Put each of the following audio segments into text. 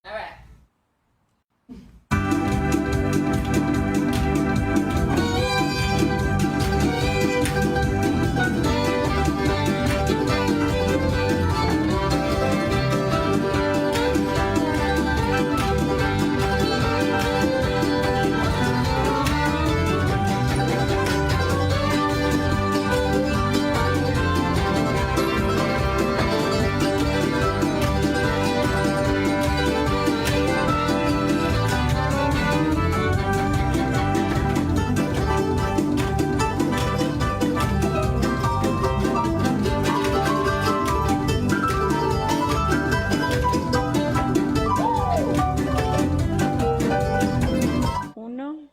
A ver. Uno.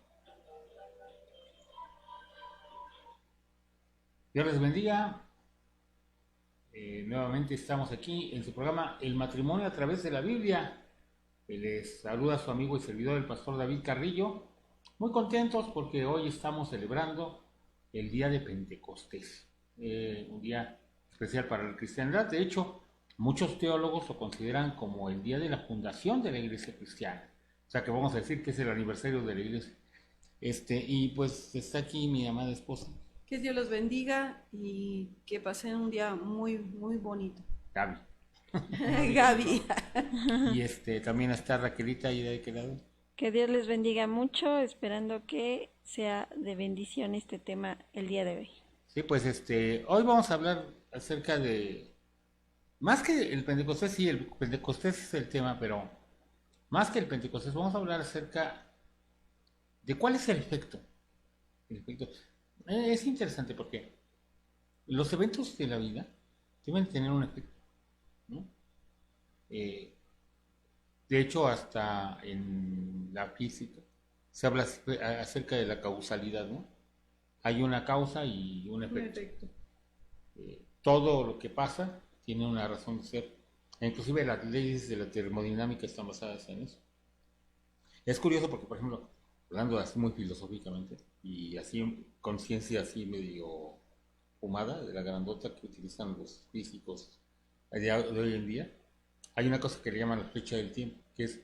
Dios les bendiga. Nuevamente estamos aquí en su programa El matrimonio a través de la Biblia. Les saluda su amigo y servidor el pastor David Carrillo. Muy contentos porque hoy estamos celebrando el día de Pentecostés. Un día especial para la cristiandad. De hecho, muchos teólogos lo consideran como el día de la fundación de la iglesia cristiana. O sea que vamos a decir que es el aniversario de la iglesia. Y pues está aquí mi amada esposa, Que Dios los bendiga y que pasen un día muy, muy bonito. Gaby. Gaby. Y también está Raquelita ahí de aquel lado. Que Dios les bendiga mucho, esperando que sea de bendición este tema el día de hoy. Sí, pues hoy vamos a hablar acerca de, más que el Pentecostés, sí, el Pentecostés es el tema, pero más que el Pentecostés, vamos a hablar acerca de cuál es el efecto. El efecto. Es interesante porque los eventos de la vida deben tener un efecto, ¿no? Eh, de hecho, hasta en la física se habla acerca de la causalidad, ¿no? Hay una causa y un Un efecto. efecto. Todo lo que pasa tiene una razón de ser. E inclusive las leyes de la termodinámica están basadas en eso. Es curioso porque, por ejemplo, hablando así muy filosóficamente y así conciencia así medio fumada de la grandota que utilizan los físicos de hoy en día, hay una cosa que le llaman la flecha del tiempo, que es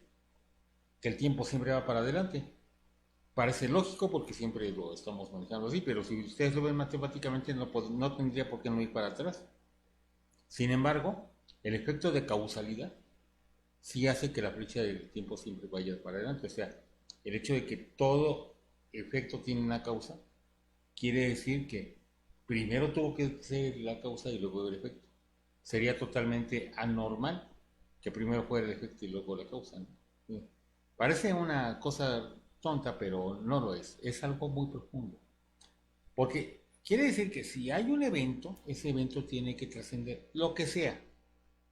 que el tiempo siempre va para adelante. Parece lógico porque siempre lo estamos manejando así, pero si ustedes lo ven matemáticamente no tendría por qué no ir para atrás. Sin embargo, el efecto de causalidad sí hace que la flecha del tiempo siempre vaya para adelante. O sea, el hecho de que todo efecto tiene una causa quiere decir que primero tuvo que ser la causa y luego el efecto. Sería totalmente anormal que primero fuera el efecto y luego la causa, ¿no? Sí. Parece una cosa tonta, pero no lo es. Es algo muy profundo. Porque quiere decir que si hay un evento, ese evento tiene que trascender lo que sea,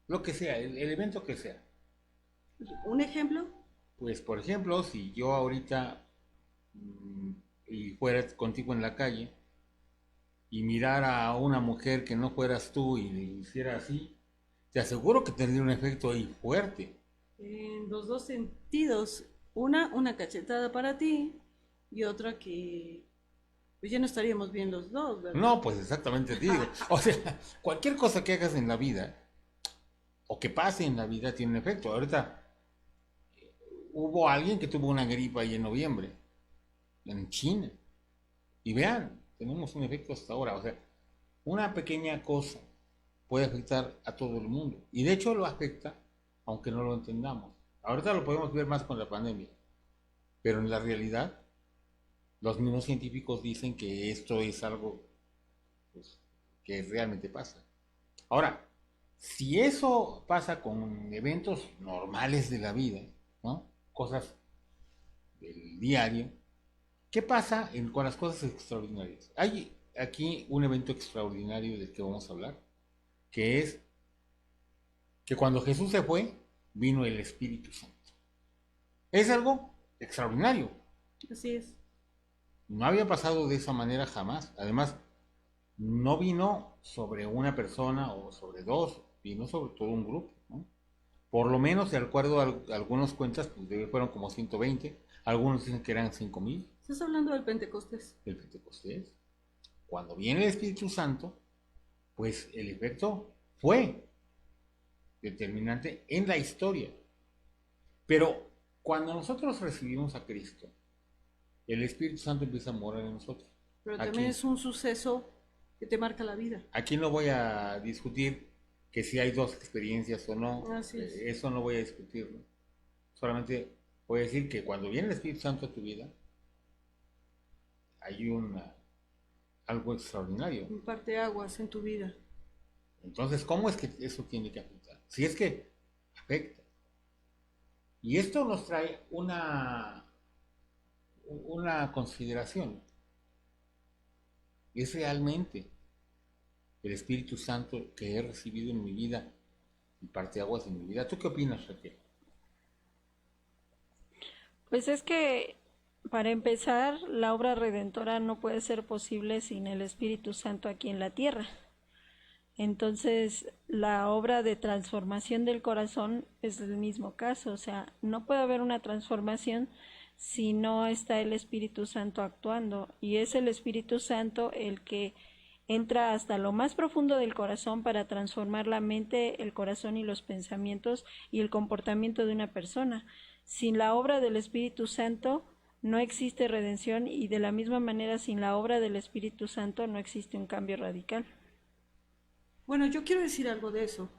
el evento que sea. ¿Un ejemplo? Pues, por ejemplo, si yo ahorita y fuera contigo en la calle y mirara a una mujer que no fueras tú y le hiciera así, te aseguro que tendría un efecto ahí fuerte. En los dos sentidos. Una cachetada para ti y otra que pues ya no estaríamos bien los dos, ¿verdad? No, pues exactamente te digo. O sea, cualquier cosa que hagas en la vida o que pase en la vida tiene un efecto. Ahorita hubo alguien que tuvo una gripa ahí en noviembre, en China. Y vean, tenemos un efecto hasta ahora. O sea, una pequeña cosa puede afectar a todo el mundo. Y de hecho lo afecta, aunque no lo entendamos. Ahorita lo podemos ver más con la pandemia. Pero en la realidad, los mismos científicos dicen que esto es algo pues, que realmente pasa. Ahora, si eso pasa con eventos normales de la vida, ¿no? Cosas del diario, ¿qué pasa con las cosas extraordinarias? Hay aquí un evento extraordinario del que vamos a hablar, que es que cuando Jesús se fue, vino el Espíritu Santo. Es algo extraordinario. Así es. No había pasado de esa manera jamás. Además, no vino sobre una persona o sobre dos, vino sobre todo un grupo, ¿no? Por lo menos, de acuerdo a algunas cuentas, pues fueron como 120. Algunos dicen que eran 5,000 Estás hablando del Pentecostés. del Pentecostés. Cuando viene el Espíritu Santo, pues el efecto fue determinante en la historia. Pero cuando nosotros recibimos a Cristo, el Espíritu Santo empieza a morar en nosotros. Pero Aquí, también es un suceso que te marca la vida. aquí no voy a discutir que si hay dos experiencias o no. Así es. Eso no voy a discutirlo. Solamente voy a decir que cuando viene el Espíritu Santo a tu vida, hay algo extraordinario. Un parteaguas en tu vida. Entonces, ¿cómo es que eso tiene que afectar? Si es que afecta. Y esto nos trae una consideración. ¿Es realmente el Espíritu Santo que he recibido en mi vida y parteaguas en mi vida? ¿Tú qué opinas, Raquel? Pues es que, para empezar, la obra redentora no puede ser posible sin el Espíritu Santo aquí en la tierra. Entonces, la obra de transformación del corazón es el mismo caso, o sea, no puede haber una transformación si no está el Espíritu Santo actuando, y es el Espíritu Santo el que entra hasta lo más profundo del corazón para transformar la mente, el corazón y los pensamientos y el comportamiento de una persona. Sin la obra del Espíritu Santo no existe redención, y de la misma manera sin la obra del Espíritu Santo no existe un cambio radical. Bueno, yo quiero decir algo de eso.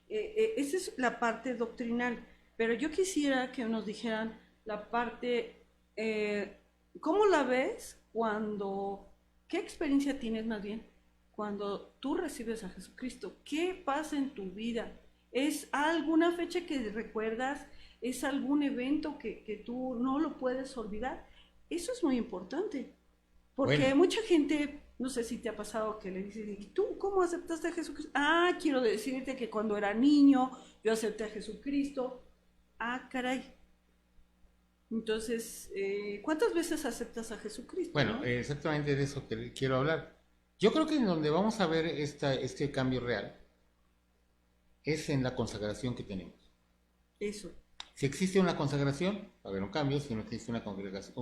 Esa es la parte doctrinal, pero yo quisiera que nos dijeran la parte, ¿cómo la ves qué experiencia tienes más bien cuando tú recibes a Jesucristo? ¿Qué pasa en tu vida? ¿Es alguna fecha que recuerdas? ¿Es algún evento que tú no lo puedes olvidar? Eso es muy importante, porque Bueno. mucha gente, no sé si te ha pasado que le dices, ¿y tú cómo aceptaste a Jesucristo? Ah, quiero decirte que cuando era niño yo acepté a Jesucristo. Ah, caray. Entonces, ¿cuántas veces aceptas a Jesucristo? Bueno, ¿no? exactamente de eso que quiero hablar. Yo creo que en donde vamos a ver este cambio real es en la consagración que tenemos. Eso. Si existe una consagración, va a haber un cambio. Si no existe una consagración,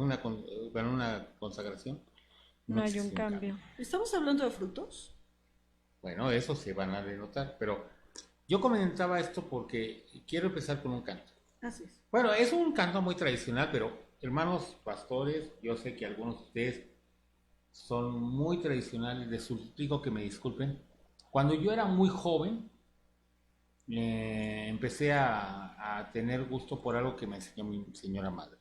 No hay existe un cambio. ¿Estamos hablando de frutos? Bueno, eso se van a denotar, pero yo comentaba esto porque quiero empezar con un canto. Así es. Bueno, es un canto muy tradicional, pero hermanos pastores, yo sé que algunos de ustedes son muy tradicionales, les suplico que me disculpen. Cuando yo era muy joven, empecé a tener gusto por algo que me enseñó mi señora madre.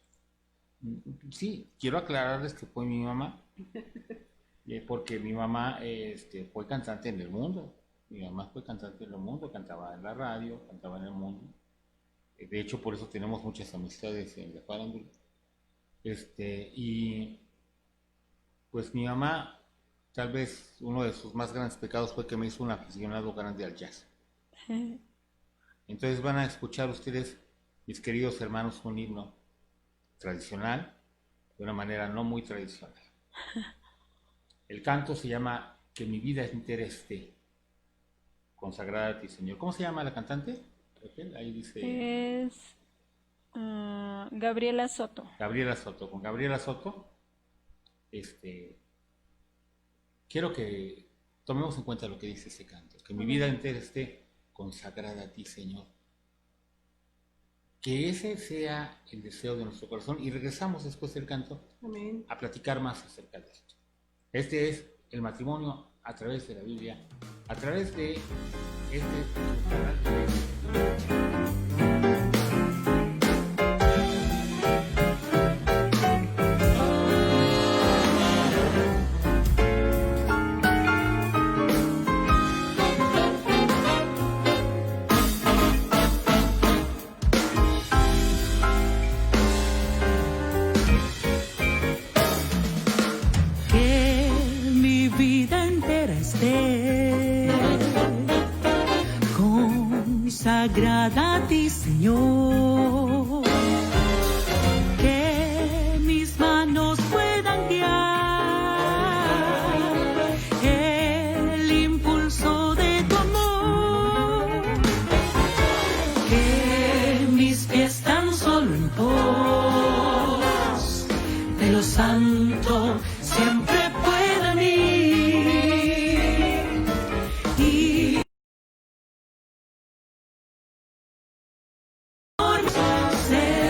Sí, quiero aclararles que fue mi mamá, porque mi mamá fue cantante en el mundo. Mi mamá fue cantante en el mundo, cantaba en la radio, cantaba en el mundo. De hecho, por eso tenemos muchas amistades en la farándula. Y pues mi mamá, tal vez uno de sus más grandes pecados fue que me hizo un aficionado grande al jazz. Entonces van a escuchar ustedes, mis queridos hermanos, un himno tradicional, de una manera no muy tradicional. El canto se llama Que mi vida entera esté consagrada a ti, Señor. ¿Cómo se llama la cantante? Ahí dice... Es Gabriela Soto. Gabriela Soto. Con Gabriela Soto, quiero que tomemos en cuenta lo que dice ese canto. Que mi vida entera esté consagrada a ti, Señor. Que ese sea el deseo de nuestro corazón. Y regresamos después del canto Amén. a platicar más acerca de esto. Este es el matrimonio a través de la Biblia, a través de canal de... Consagrada a ti, Señor, que mis manos puedan guiar el impulso de tu amor, que mis pies tan solo en pos de lo santo siempre puedan ir y ser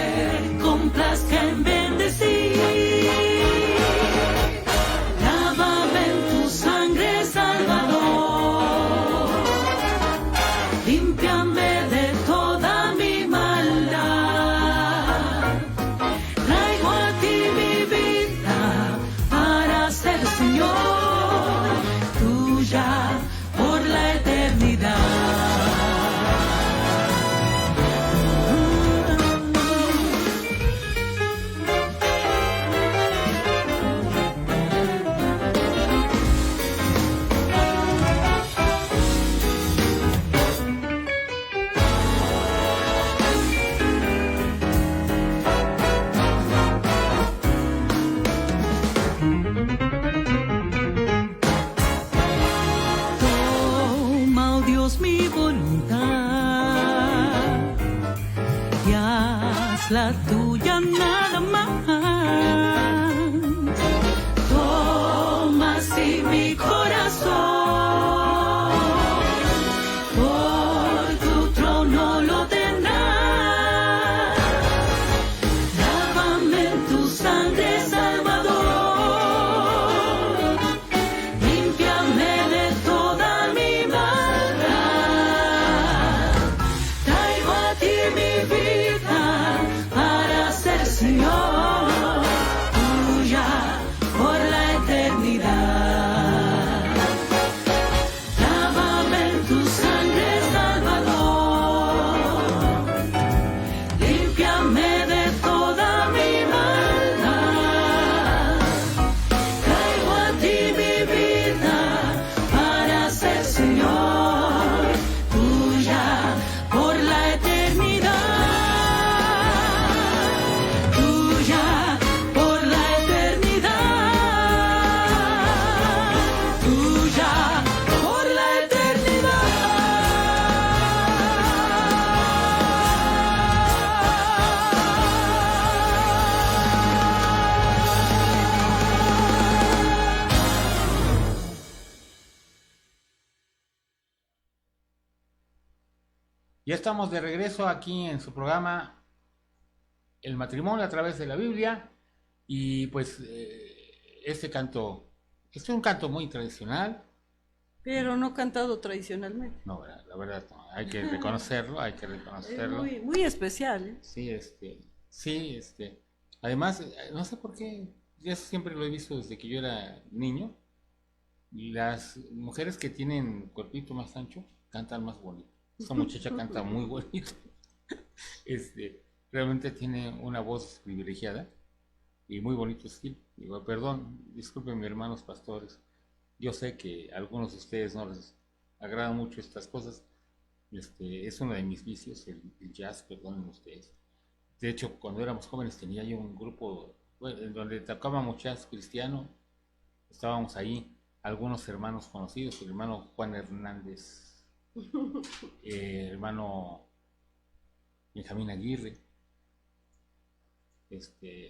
Ya estamos de regreso aquí en su programa El matrimonio a través de la Biblia. Y pues este canto es un canto muy tradicional. Pero no cantado tradicionalmente. No, la verdad no. Hay que reconocerlo, hay que Es reconocerlo. muy, muy especial, ¿eh? Sí, además, no sé por qué, yo siempre lo he visto desde que yo era niño. Las mujeres que tienen cuerpito más ancho cantan más bonito. Esta muchacha canta muy bonito. Realmente tiene una voz privilegiada y muy bonito estilo. Digo, perdón, disculpen mis hermanos pastores. Yo sé que a algunos de ustedes no les agradan mucho estas cosas. Es uno de mis vicios, el jazz, perdonen ustedes. De hecho, cuando éramos jóvenes tenía yo un grupo, bueno, en donde tocábamos jazz cristiano. Estábamos ahí, algunos hermanos conocidos, el hermano Juan Hernández, hermano Benjamín Aguirre,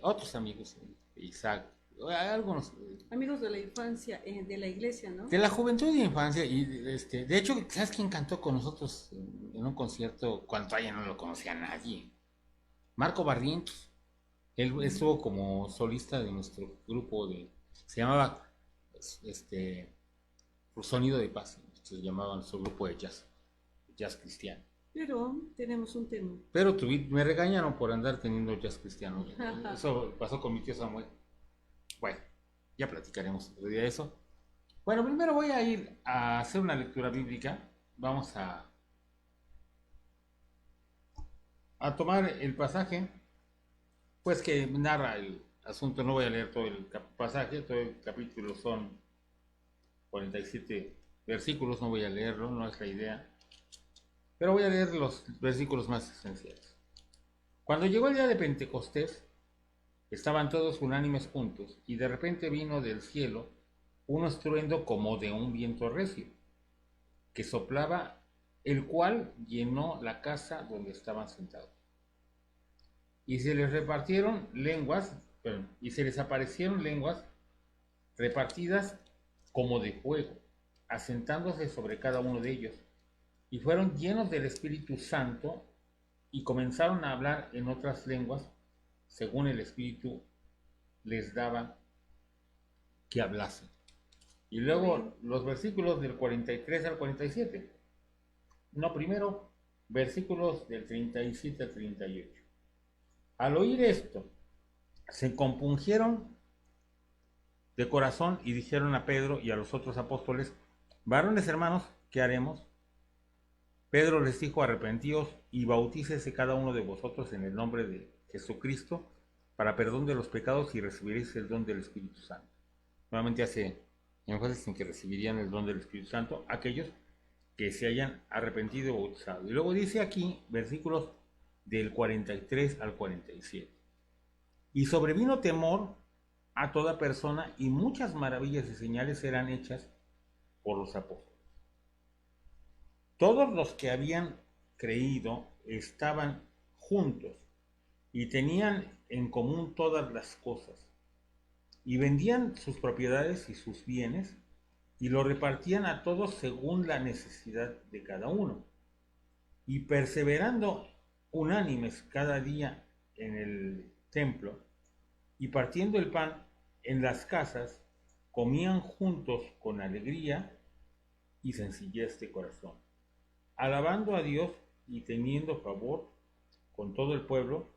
otros amigos, Isaac, algunos Amigos de la infancia, de la iglesia, ¿no? de la juventud y infancia. Y de hecho, ¿sabes quién cantó con nosotros en un concierto cuando todavía no lo conocía nadie? Marco Barrientos. Él estuvo como solista de nuestro grupo se llamaba Sonido de Paz, se llamaba nuestro grupo de jazz cristiano. Pero tenemos un tema. Pero me regañaron por andar teniendo jazz cristiano. Eso pasó con mi tío Samuel. Bueno, ya platicaremos otro día de eso. Bueno, primero voy a ir a hacer una lectura bíblica. Vamos a tomar el pasaje, pues que narra el asunto. No voy a leer todo el pasaje, todo el capítulo son 47 versículos, no voy a leerlo, no es la idea. Pero voy a leer los versículos más esenciales. Cuando llegó el día de Pentecostés, estaban todos unánimes juntos, y de repente vino del cielo un estruendo como de un viento recio, que soplaba, el cual llenó la casa donde estaban sentados. Y se les aparecieron lenguas repartidas como de fuego, asentándose sobre cada uno de ellos, y fueron llenos del Espíritu Santo, y comenzaron a hablar en otras lenguas, según el Espíritu les daba que hablasen. Y luego los versículos del 43 al 47. No, primero, versículos del 37 al 38. Al oír esto, se compungieron de corazón y dijeron a Pedro y a los otros apóstoles: varones hermanos, ¿qué haremos? Pedro les dijo: arrepentíos y bautícese cada uno de vosotros en el nombre de Jesucristo para perdón de los pecados, y recibiréis el don del Espíritu Santo. Nuevamente hace énfasis en que recibirían el don del Espíritu Santo aquellos que se hayan arrepentido y bautizado. Y luego dice aquí, versículos del 43 al 47. Y sobrevino temor a toda persona, y muchas maravillas y señales eran hechas por los apóstoles. Todos los que habían creído estaban juntos y tenían en común todas las cosas, y vendían sus propiedades y sus bienes y lo repartían a todos según la necesidad de cada uno. Y perseverando unánimes cada día en el templo y partiendo el pan en las casas, comían juntos con alegría y sencillez de corazón, alabando a Dios y teniendo favor con todo el pueblo.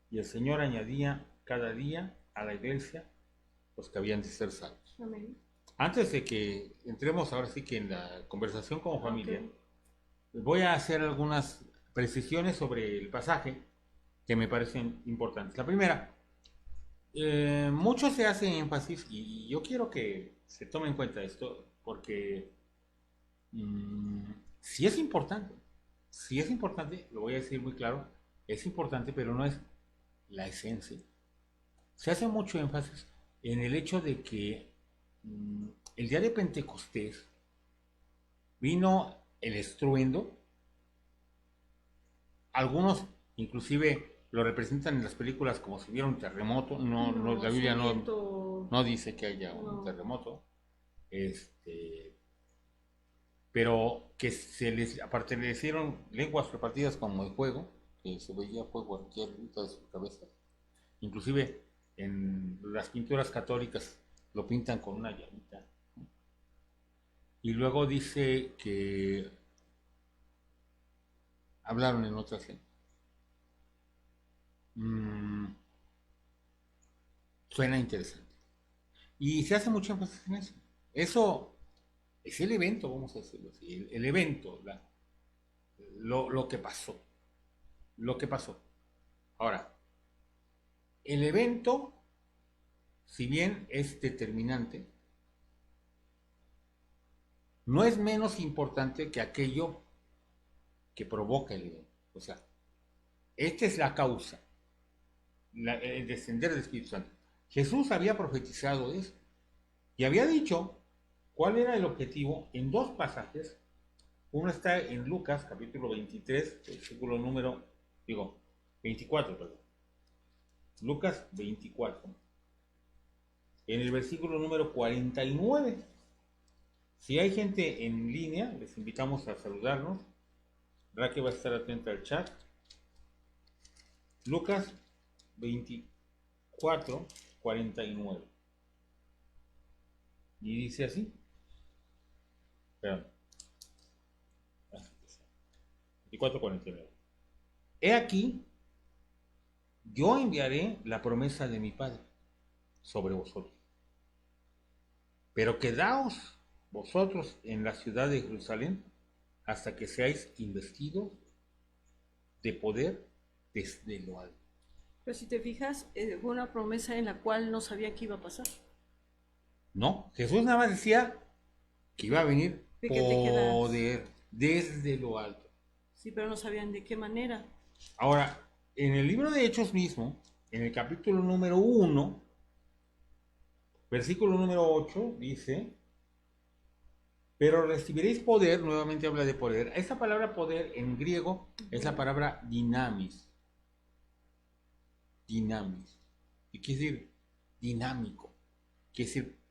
Y el Señor añadía cada día a la iglesia los que habían de ser salvos. Amén. Antes de que entremos ahora sí que en la conversación como familia, voy a hacer algunas precisiones sobre el pasaje que me parecen importantes. La primera, mucho se hace énfasis, y yo quiero que se tome en cuenta esto, porque sí es importante, lo voy a decir muy claro, es importante, pero no es la esencia. Se hace mucho énfasis en el hecho de que el día de Pentecostés vino el estruendo. Algunos inclusive lo representan en las películas como si hubiera un terremoto. No, la Biblia no dice que haya un terremoto. pero que se les, aparte le hicieron lenguas repartidas como el fuego, que se veía fuego aquí arriba de su cabeza. Inclusive en las pinturas católicas lo pintan con una llamita. Y luego dice que hablaron en otras lenguas. Suena interesante. Y se hace mucho énfasis en eso. Eso es el evento, vamos a decirlo así. El evento, lo que pasó. Lo que pasó. Ahora, el evento, si bien es determinante, no es menos importante que aquello que provoca el evento. O sea, esta es la causa, el descender del Espíritu Santo. Jesús había profetizado esto y había dicho cuál era el objetivo en dos pasajes. Uno está en Lucas, capítulo 23, versículo número, 24, perdón. Lucas 24, en el versículo número 49. Si hay gente en línea, les invitamos a saludarnos. Raquel va a estar atenta al chat. Lucas 24, 49. Y dice así. Perdón. 24, 49. He aquí, yo enviaré la promesa de mi Padre sobre vosotros. Pero quedaos vosotros en la ciudad de Jerusalén hasta que seáis investidos de poder desde lo alto. Pero si te fijas, fue una promesa en la cual no sabía qué iba a pasar. No, Jesús nada más decía que iba a venir De que te quedas. poder desde lo alto. Sí, pero no sabían de qué manera. Ahora, en el libro de Hechos mismo, en el capítulo número 1, versículo número 8, dice: pero recibiréis poder. Nuevamente habla de poder. Esa palabra poder en griego es la palabra dinamis. Dinamis. Y quiere decir dinámico. Quiere decir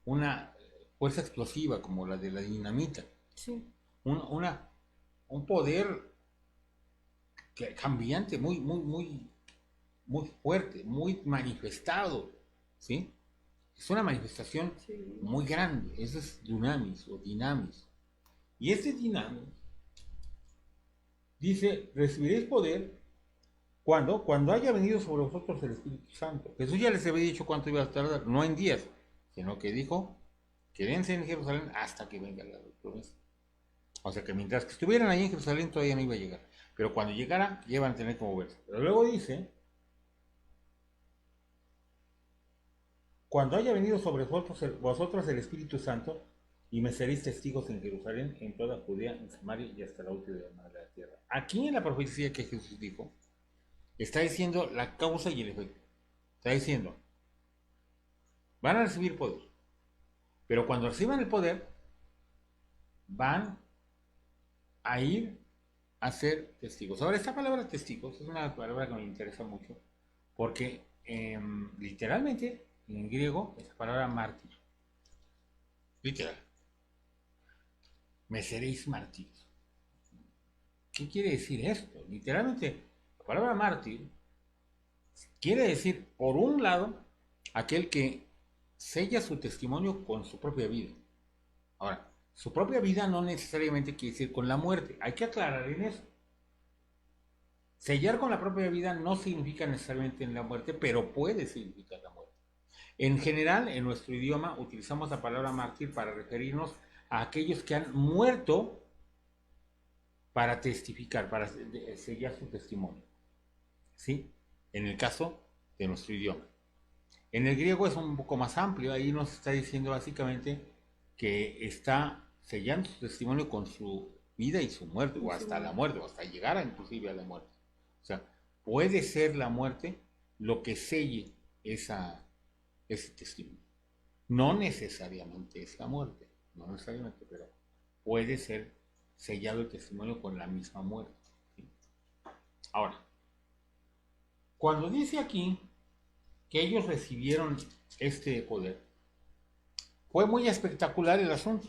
una fuerza explosiva como la de la dinamita. Sí. Un poder cambiante, muy fuerte, muy manifestado. ¿Sí? Es una manifestación muy grande. Eso es dunamis o dinamis. Y este dinamis dice: recibiréis poder cuando haya venido sobre vosotros el Espíritu Santo. Jesús ya les había dicho cuánto iba a tardar, no en días, sino que dijo: quédense en Jerusalén hasta que venga la promesa. O sea que mientras que estuvieran ahí en Jerusalén todavía no iba a llegar. Pero cuando llegara, ya iban a tener que moverse. Pero luego dice: cuando haya venido sobre vosotros el Espíritu Santo, y me seréis testigos en Jerusalén, en toda Judea, en Samaria y hasta la última de la tierra. Aquí en la profecía que Jesús dijo, está diciendo la causa y el efecto. Está diciendo: van a recibir poder, pero cuando reciban el poder, van a ir a ser testigos. Ahora, esta palabra testigos es una palabra que me interesa mucho, porque literalmente en griego es la palabra mártir. Literal. Me seréis mártires. ¿Qué quiere decir esto? Literalmente, la palabra mártir quiere decir, por un lado, aquel que sella su testimonio con su propia vida. Ahora, su propia vida no necesariamente quiere decir con la muerte. Hay que aclarar en eso. Sellar con la propia vida no significa necesariamente en la muerte, pero puede significar la muerte. En general, en nuestro idioma utilizamos la palabra mártir para referirnos a aquellos que han muerto para testificar, para sellar su testimonio. ¿Sí? En el caso de nuestro idioma. En el griego es un poco más amplio. Ahí nos está diciendo básicamente que está sellando su testimonio con su vida y su muerte, o hasta la muerte, o hasta llegar inclusive a la muerte. O sea, puede ser la muerte lo que selle ese testimonio. No necesariamente es la muerte, no necesariamente, pero puede ser sellado el testimonio con la misma muerte. ¿Sí? Ahora, cuando dice aquí que ellos recibieron este poder, fue muy espectacular el asunto.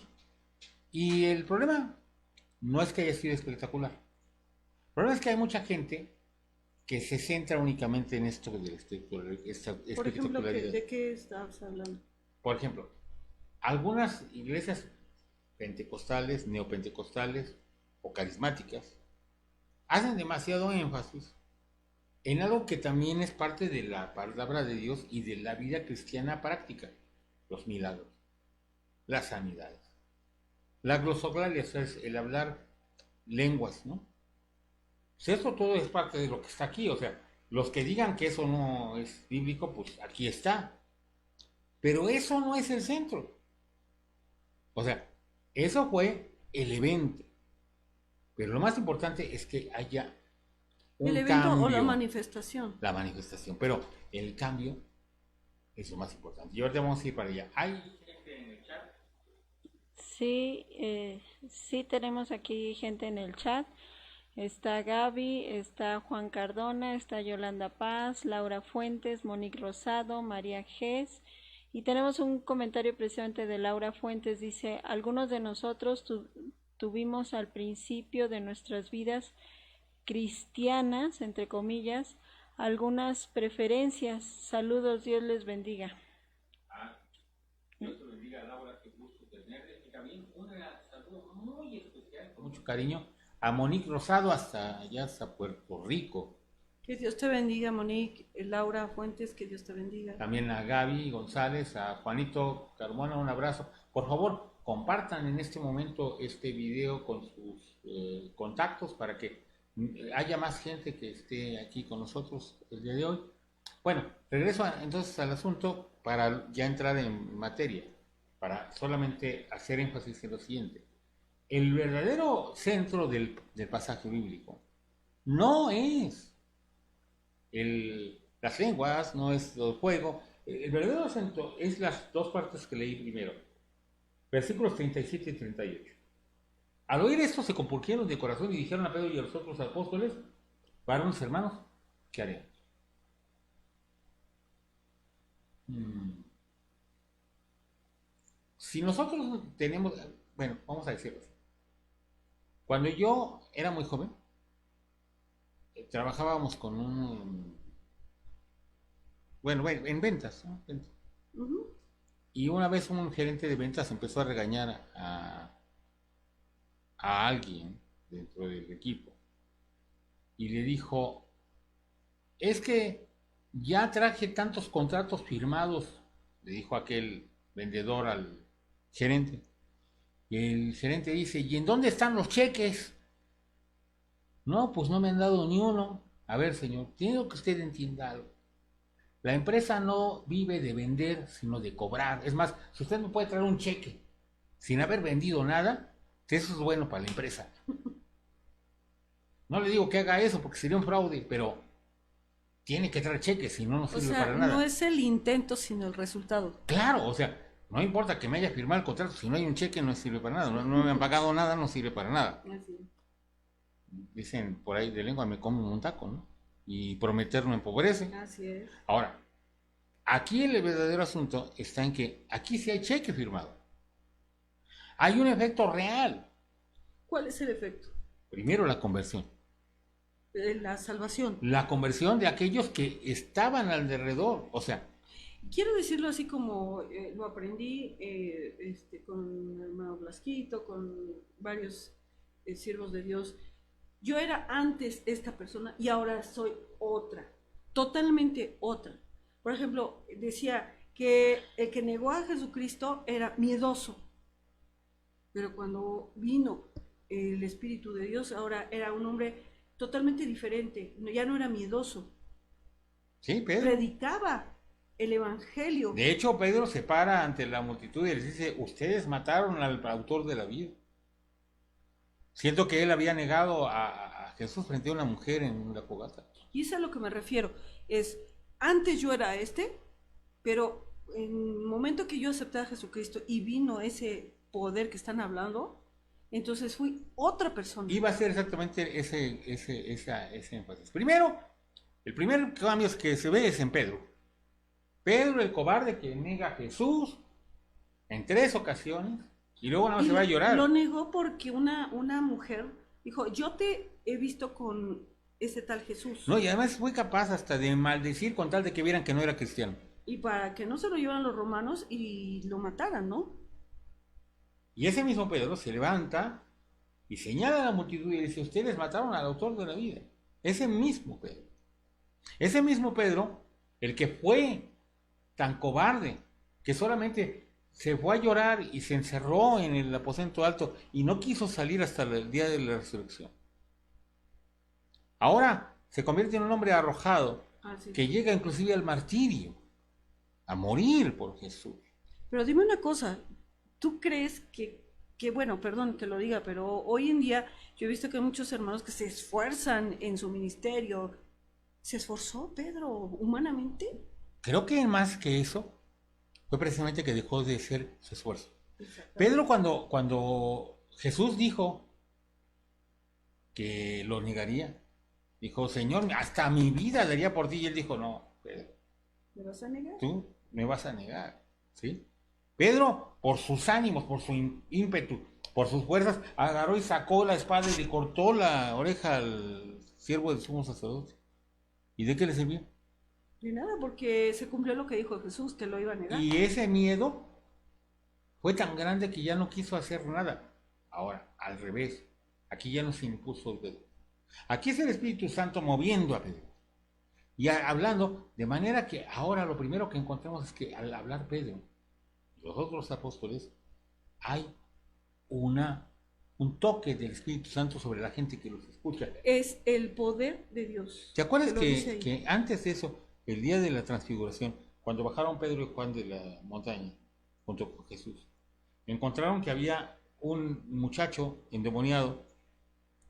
Y el problema no es que haya sido espectacular. El problema es que hay mucha gente que se centra únicamente en esto de esta Por ejemplo, espectacularidad. ¿de qué estabas hablando? Por ejemplo, algunas iglesias pentecostales, neopentecostales o carismáticas hacen demasiado énfasis en algo que también es parte de la palabra de Dios y de la vida cristiana práctica: los milagros, las sanidades, la glosolalia, o sea, es el hablar lenguas, ¿no? Pues eso todo es parte de lo que está aquí, o sea, los que digan que eso no es bíblico, pues aquí está. Pero eso no es el centro. O sea, eso fue el evento. Pero lo más importante es que haya un ¿El evento cambio. o la manifestación? La manifestación. Pero el cambio es lo más importante. Y ahorita vamos a ir para allá. ¿Hay gente en el chat? Sí, sí tenemos aquí gente en el chat. Está Gaby, está Juan Cardona, está Yolanda Paz, Laura Fuentes, Monique Rosado, María Gess. Y tenemos un comentario precisamente de Laura Fuentes. Dice: algunos de nosotros tuvimos al principio de nuestras vidas cristianas, entre comillas, algunas preferencias. Saludos, Dios les bendiga. Dios te bendiga, Laura, qué gusto tenerte. Y también un saludo muy especial, con mucho cariño, a Monique Rosado hasta allá, hasta Puerto Rico. Que Dios te bendiga, Monique. Laura Fuentes, que Dios te bendiga. También a Gaby González, a Juanito Carmona, un abrazo. Por favor, compartan en este momento este video con sus contactos para que haya más gente que esté aquí con nosotros el día de hoy. Bueno, regreso entonces al asunto para ya entrar en materia, para solamente hacer énfasis en lo siguiente. El verdadero centro del pasaje bíblico no es las lenguas, no es el fuego. El verdadero centro es las dos partes que leí primero, versículos 37 y 38. Al oír esto se compurgieron de corazón y dijeron a Pedro y a los otros apóstoles: varones hermanos, ¿qué haremos? Si nosotros tenemos, bueno, vamos a decirlo así. Cuando yo era muy joven, trabajábamos con bueno, en ventas, ¿no? Ujú. Y una vez un gerente de ventas empezó a regañar a alguien dentro del equipo y le dijo: es que ya traje tantos contratos firmados, le dijo aquel vendedor al gerente. Y el gerente dice: ¿y en dónde están los cheques? No, pues no me han dado ni uno. A ver, señor, quiero que usted entienda algo. La empresa no vive de vender, sino de cobrar. Es más, si usted me puede traer un cheque sin haber vendido nada, eso es bueno para la empresa. No le digo que haga eso porque sería un fraude, pero tiene que traer cheques, si no, no O sirve sea, para nada. no es el intento, sino el resultado. Claro, o sea, no importa que me haya firmado el contrato, si no hay un cheque no sirve para nada. No me han pagado nada, no sirve para nada. Así. Dicen por ahí de lengua: me como un taco, ¿no? Y prometer no empobrece. Así es. Ahora, aquí el verdadero asunto está en que aquí sí hay cheque firmado. Hay un efecto real. ¿Cuál es el efecto? Primero, la conversión. La salvación. La conversión de aquellos que estaban alrededor. O sea, Quiero decirlo así como lo aprendí con el hermano Blasquito, con varios siervos de Dios. Yo era antes esta persona y ahora soy otra, totalmente otra. Por ejemplo, decía que el que negó a Jesucristo era miedoso, pero cuando vino el Espíritu de Dios, ahora era un hombre totalmente diferente, ya no era miedoso, sí, Pedro. predicaba el Evangelio. De hecho, Pedro se para ante la multitud y les dice: ustedes mataron al autor de la vida. Siento que él había negado a Jesús frente a una mujer en la fogata. Y es a lo que me refiero, antes yo era pero en el momento que yo acepté a Jesucristo y vino ese poder que están hablando, entonces fui otra persona. Iba a ser exactamente ese énfasis. Primero, el primer cambio que se ve es en Pedro. Pedro, el cobarde que niega a Jesús en 3 ocasiones, Y luego nada más Y se va a llorar. lo negó porque una mujer dijo, yo te he visto con ese tal Jesús. No, y además fue capaz hasta de maldecir con tal de que vieran que no era cristiano. Y para que no se lo llevaran los romanos y lo mataran, ¿no? Y ese mismo Pedro se levanta y señala a la multitud y dice, ustedes mataron al autor de la vida. Ese mismo Pedro. Ese mismo Pedro, el que fue tan cobarde, que solamente se fue a llorar y se encerró en el aposento alto y no quiso salir hasta el día de la resurrección. Ahora se convierte en un hombre arrojado, Así. que llega inclusive al martirio, a morir por Jesús. Pero dime una cosa, ¿tú crees que, bueno, perdón que lo diga, pero hoy en día yo he visto que hay muchos hermanos que se esfuerzan en su ministerio? ¿Se esforzó Pedro humanamente? Creo que más que eso fue precisamente que dejó de ser su esfuerzo. Exactamente. Pedro cuando Jesús dijo que lo negaría, dijo, Señor, hasta mi vida daría por ti. Y él dijo, no, Pedro, ¿Me vas a negar? tú me vas a negar, ¿sí? Pedro, por sus ánimos, por su ímpetu, por sus fuerzas, agarró y sacó la espada y le cortó la oreja al siervo del sumo sacerdote. ¿Y de qué le sirvió? De nada, porque se cumplió lo que dijo Jesús, que lo iba a negar. Y ese miedo fue tan grande que ya no quiso hacer nada. Ahora, al revés, aquí ya no se impuso el Pedro. Aquí es el Espíritu Santo moviendo a Pedro. Y hablando, de manera que ahora lo primero que encontramos es que al hablar Pedro y los otros apóstoles, hay un toque del Espíritu Santo sobre la gente que los escucha. Es el poder de Dios. ¿Te acuerdas Lo dice ahí. que antes de eso, el día de la transfiguración, cuando bajaron Pedro y Juan de la montaña junto con Jesús, encontraron que había un muchacho endemoniado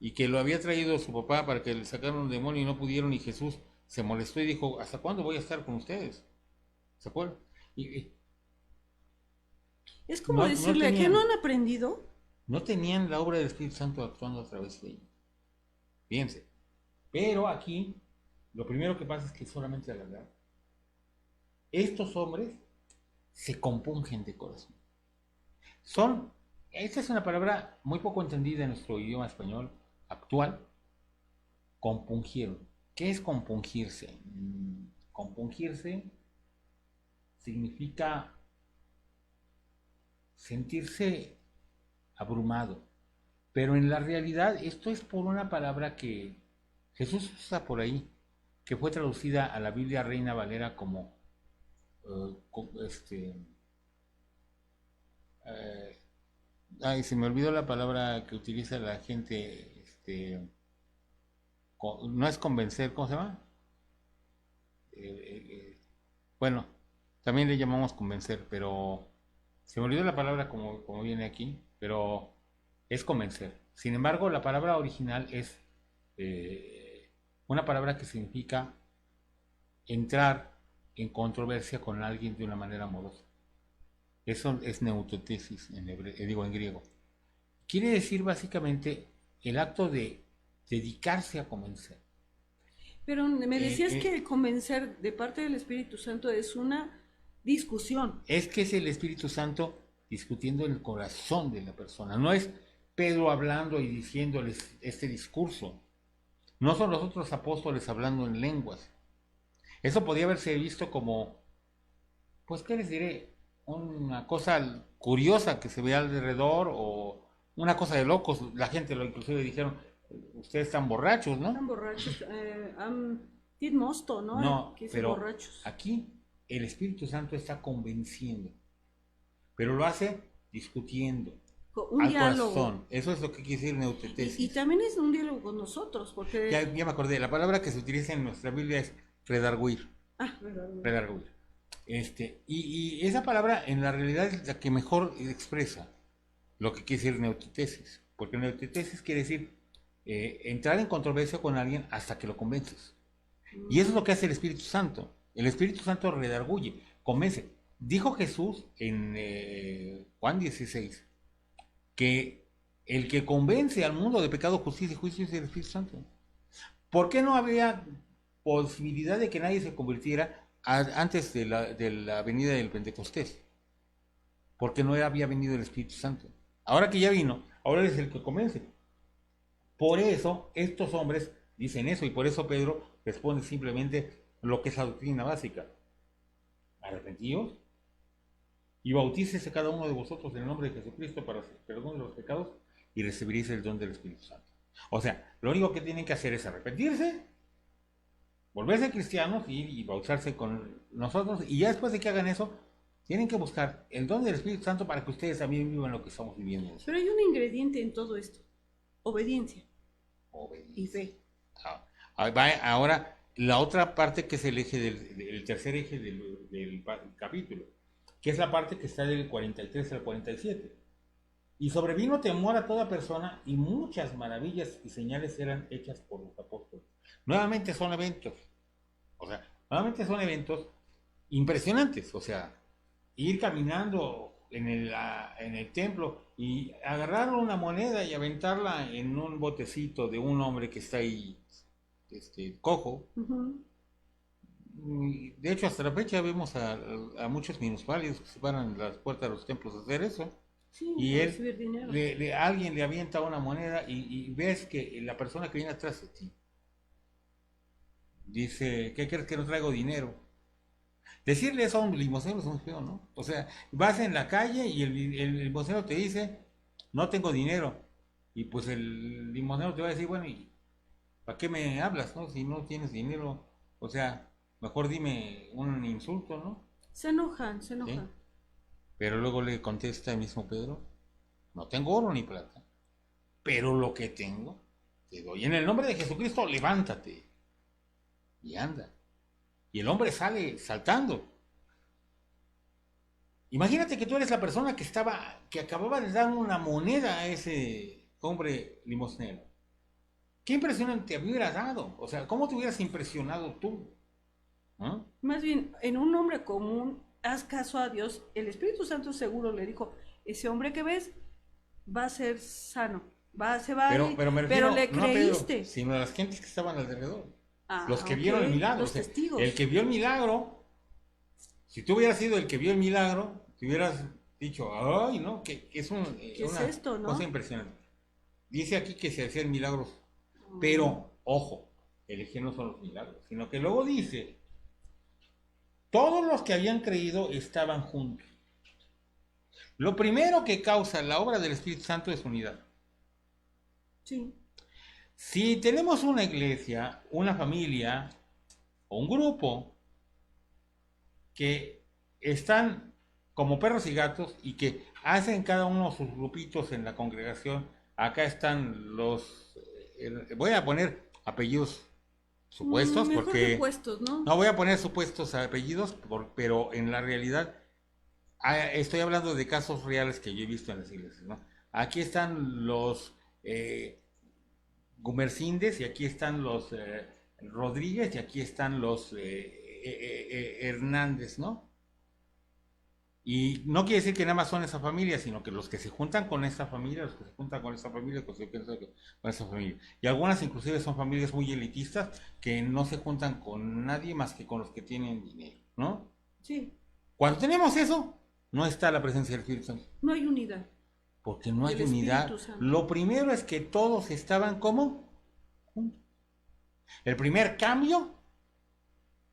y que lo había traído su papá para que le sacaran un demonio y no pudieron, y Jesús se molestó y dijo, ¿hasta cuándo voy a estar con ustedes? ¿Se acuerdan? Es como no decirle, ¿a qué tenían- no han aprendido? no tenían la obra del Espíritu Santo actuando a través de ellos. Fíjense. Pero aquí, lo primero que pasa es que solamente al hablar, estos hombres se compungen de corazón. Esta es una palabra muy poco entendida en nuestro idioma español actual. Compungieron. ¿Qué es compungirse? Compungirse significa sentirse abrumado. Pero en la realidad esto es por una palabra que Jesús usa por ahí, que fue traducida a la Biblia Reina Valera como se me olvidó la palabra que utiliza la gente, no es convencer, ¿cómo se llama? Bueno, también le llamamos convencer, pero se me olvidó la palabra como viene aquí, pero es convencer. Sin embargo, la palabra original es una palabra que significa entrar en controversia con alguien de una manera amorosa. Eso es neutotesis en griego. Quiere decir básicamente el acto de dedicarse a convencer. Pero me decías que el convencer de parte del Espíritu Santo es una discusión. Es que es el Espíritu Santo discutiendo en el corazón de la persona. No es Pedro hablando y diciéndoles este discurso. No son los otros apóstoles hablando en lenguas. Eso podría haberse visto como, pues, ¿qué les diré? Una cosa curiosa que se ve alrededor o una cosa de locos. La gente inclusive dijeron, ustedes están borrachos, ¿no? Están borrachos. Tid mosto, ¿no? No, Que dicen pero borrachos. aquí el Espíritu Santo está convenciendo, pero lo hace discutiendo Un al diálogo. corazón. Eso es lo que quiere decir neutetesis. Y también es un diálogo con nosotros, porque... Ya me acordé, la palabra que se utiliza en nuestra Biblia es redarguir. Verdad. Redarguir. Y esa palabra en la realidad es la que mejor expresa lo que quiere decir neutetesis, porque neutetesis quiere decir entrar en controversia con alguien hasta que lo convences. Y eso es lo que hace el Espíritu Santo. El Espíritu Santo redarguye, convence. Dijo Jesús en Juan 16 que el que convence al mundo de pecado, justicia y juicio es el Espíritu Santo. ¿Por qué no había posibilidad de que nadie se convirtiera antes de la venida del Pentecostés? Porque no había venido el Espíritu Santo. ahora que ya vino, ahora es el que convence. Por eso estos hombres dicen eso y por eso Pedro responde simplemente lo que es la doctrina básica. Arrepentíos y bautícese cada uno de vosotros en el nombre de Jesucristo para perdón de los pecados y recibiréis el don del Espíritu Santo. O sea, lo único que tienen que hacer es arrepentirse, volverse cristianos y bautizarse con nosotros, y ya después de que hagan eso, tienen que buscar el don del Espíritu Santo para que ustedes también vivan lo que estamos viviendo. Pero hay un ingrediente en todo esto: obediencia Obediencia. y fe. Ahora, la otra parte que es el eje el tercer eje del capítulo, que es la parte que está del 43 al 47. Y sobrevino temor a toda persona y muchas maravillas y señales eran hechas por los apóstoles. Nuevamente son eventos, impresionantes, o sea, ir caminando en el templo y agarrar una moneda y aventarla en un botecito de un hombre que está ahí, cojo. Ujú. De hecho, hasta la fecha vemos a muchos minusválidos que se paran en las puertas de los templos a hacer eso. Sí, Y para él, recibir dinero. alguien le avienta una moneda y ves que la persona que viene atrás de ti dice, ¿qué crees que no traigo dinero? Decirle eso a un limosnero es muy feo, ¿no? O sea, vas en la calle y el limosnero te dice, no tengo dinero. Y pues el limosnero te va a decir, bueno, ¿y para qué me hablas, no? Si no tienes dinero, o sea, mejor dime un insulto, ¿no? Se enojan, se enojan. ¿Sí? Pero luego le contesta el mismo Pedro, no tengo oro ni plata, pero lo que tengo te doy. En el nombre de Jesucristo, levántate y anda. Y el hombre sale saltando. Imagínate que tú eres la persona que acababa de dar una moneda a ese hombre limosnero. ¿Qué impresión te hubiera dado? O sea, ¿cómo te hubieras impresionado tú? ¿Ah? Más bien, en un hombre común, haz caso a Dios. El Espíritu Santo seguro le dijo, ese hombre que ves va a ser sano, se va a ir, Pero me refiero, pero le no a Pedro, creíste. sino a las gentes que estaban alrededor. Ah, Los que ok, vieron el milagro. los O sea, testigos. el que vio el milagro, si tú hubieras sido el que vio el milagro, te hubieras dicho, ay, ¿no? Que es una es esto, no? cosa impresionante. Dice aquí que se hacían milagros, pero, ojo, el eje no son los milagros, sino que luego dice, todos los que habían creído estaban juntos. Lo primero que causa la obra del Espíritu Santo es unidad. Sí. Si tenemos una iglesia, una familia o un grupo que están como perros y gatos y que hacen cada uno sus grupitos en la congregación, acá están voy a poner apellidos supuestos Mejor porque supuestos, ¿no? no voy a poner supuestos apellidos, pero en la realidad estoy hablando de casos reales que yo he visto en las iglesias, ¿no? Aquí están los Gumersindes y aquí están los Rodríguez y aquí están los Hernández, ¿no? Y no quiere decir que nada más son esa familia, sino que los que se juntan con esta familia, los que se juntan con esta familia, los que se juntan con esta familia. Y algunas inclusive son familias muy elitistas que no se juntan con nadie más que con los que tienen dinero, ¿no? Sí. Cuando tenemos eso, no está la presencia del Espíritu Santo. No hay unidad. Porque no hay Del unidad. Espíritu Santo. Lo primero es que todos estaban como juntos. El primer cambio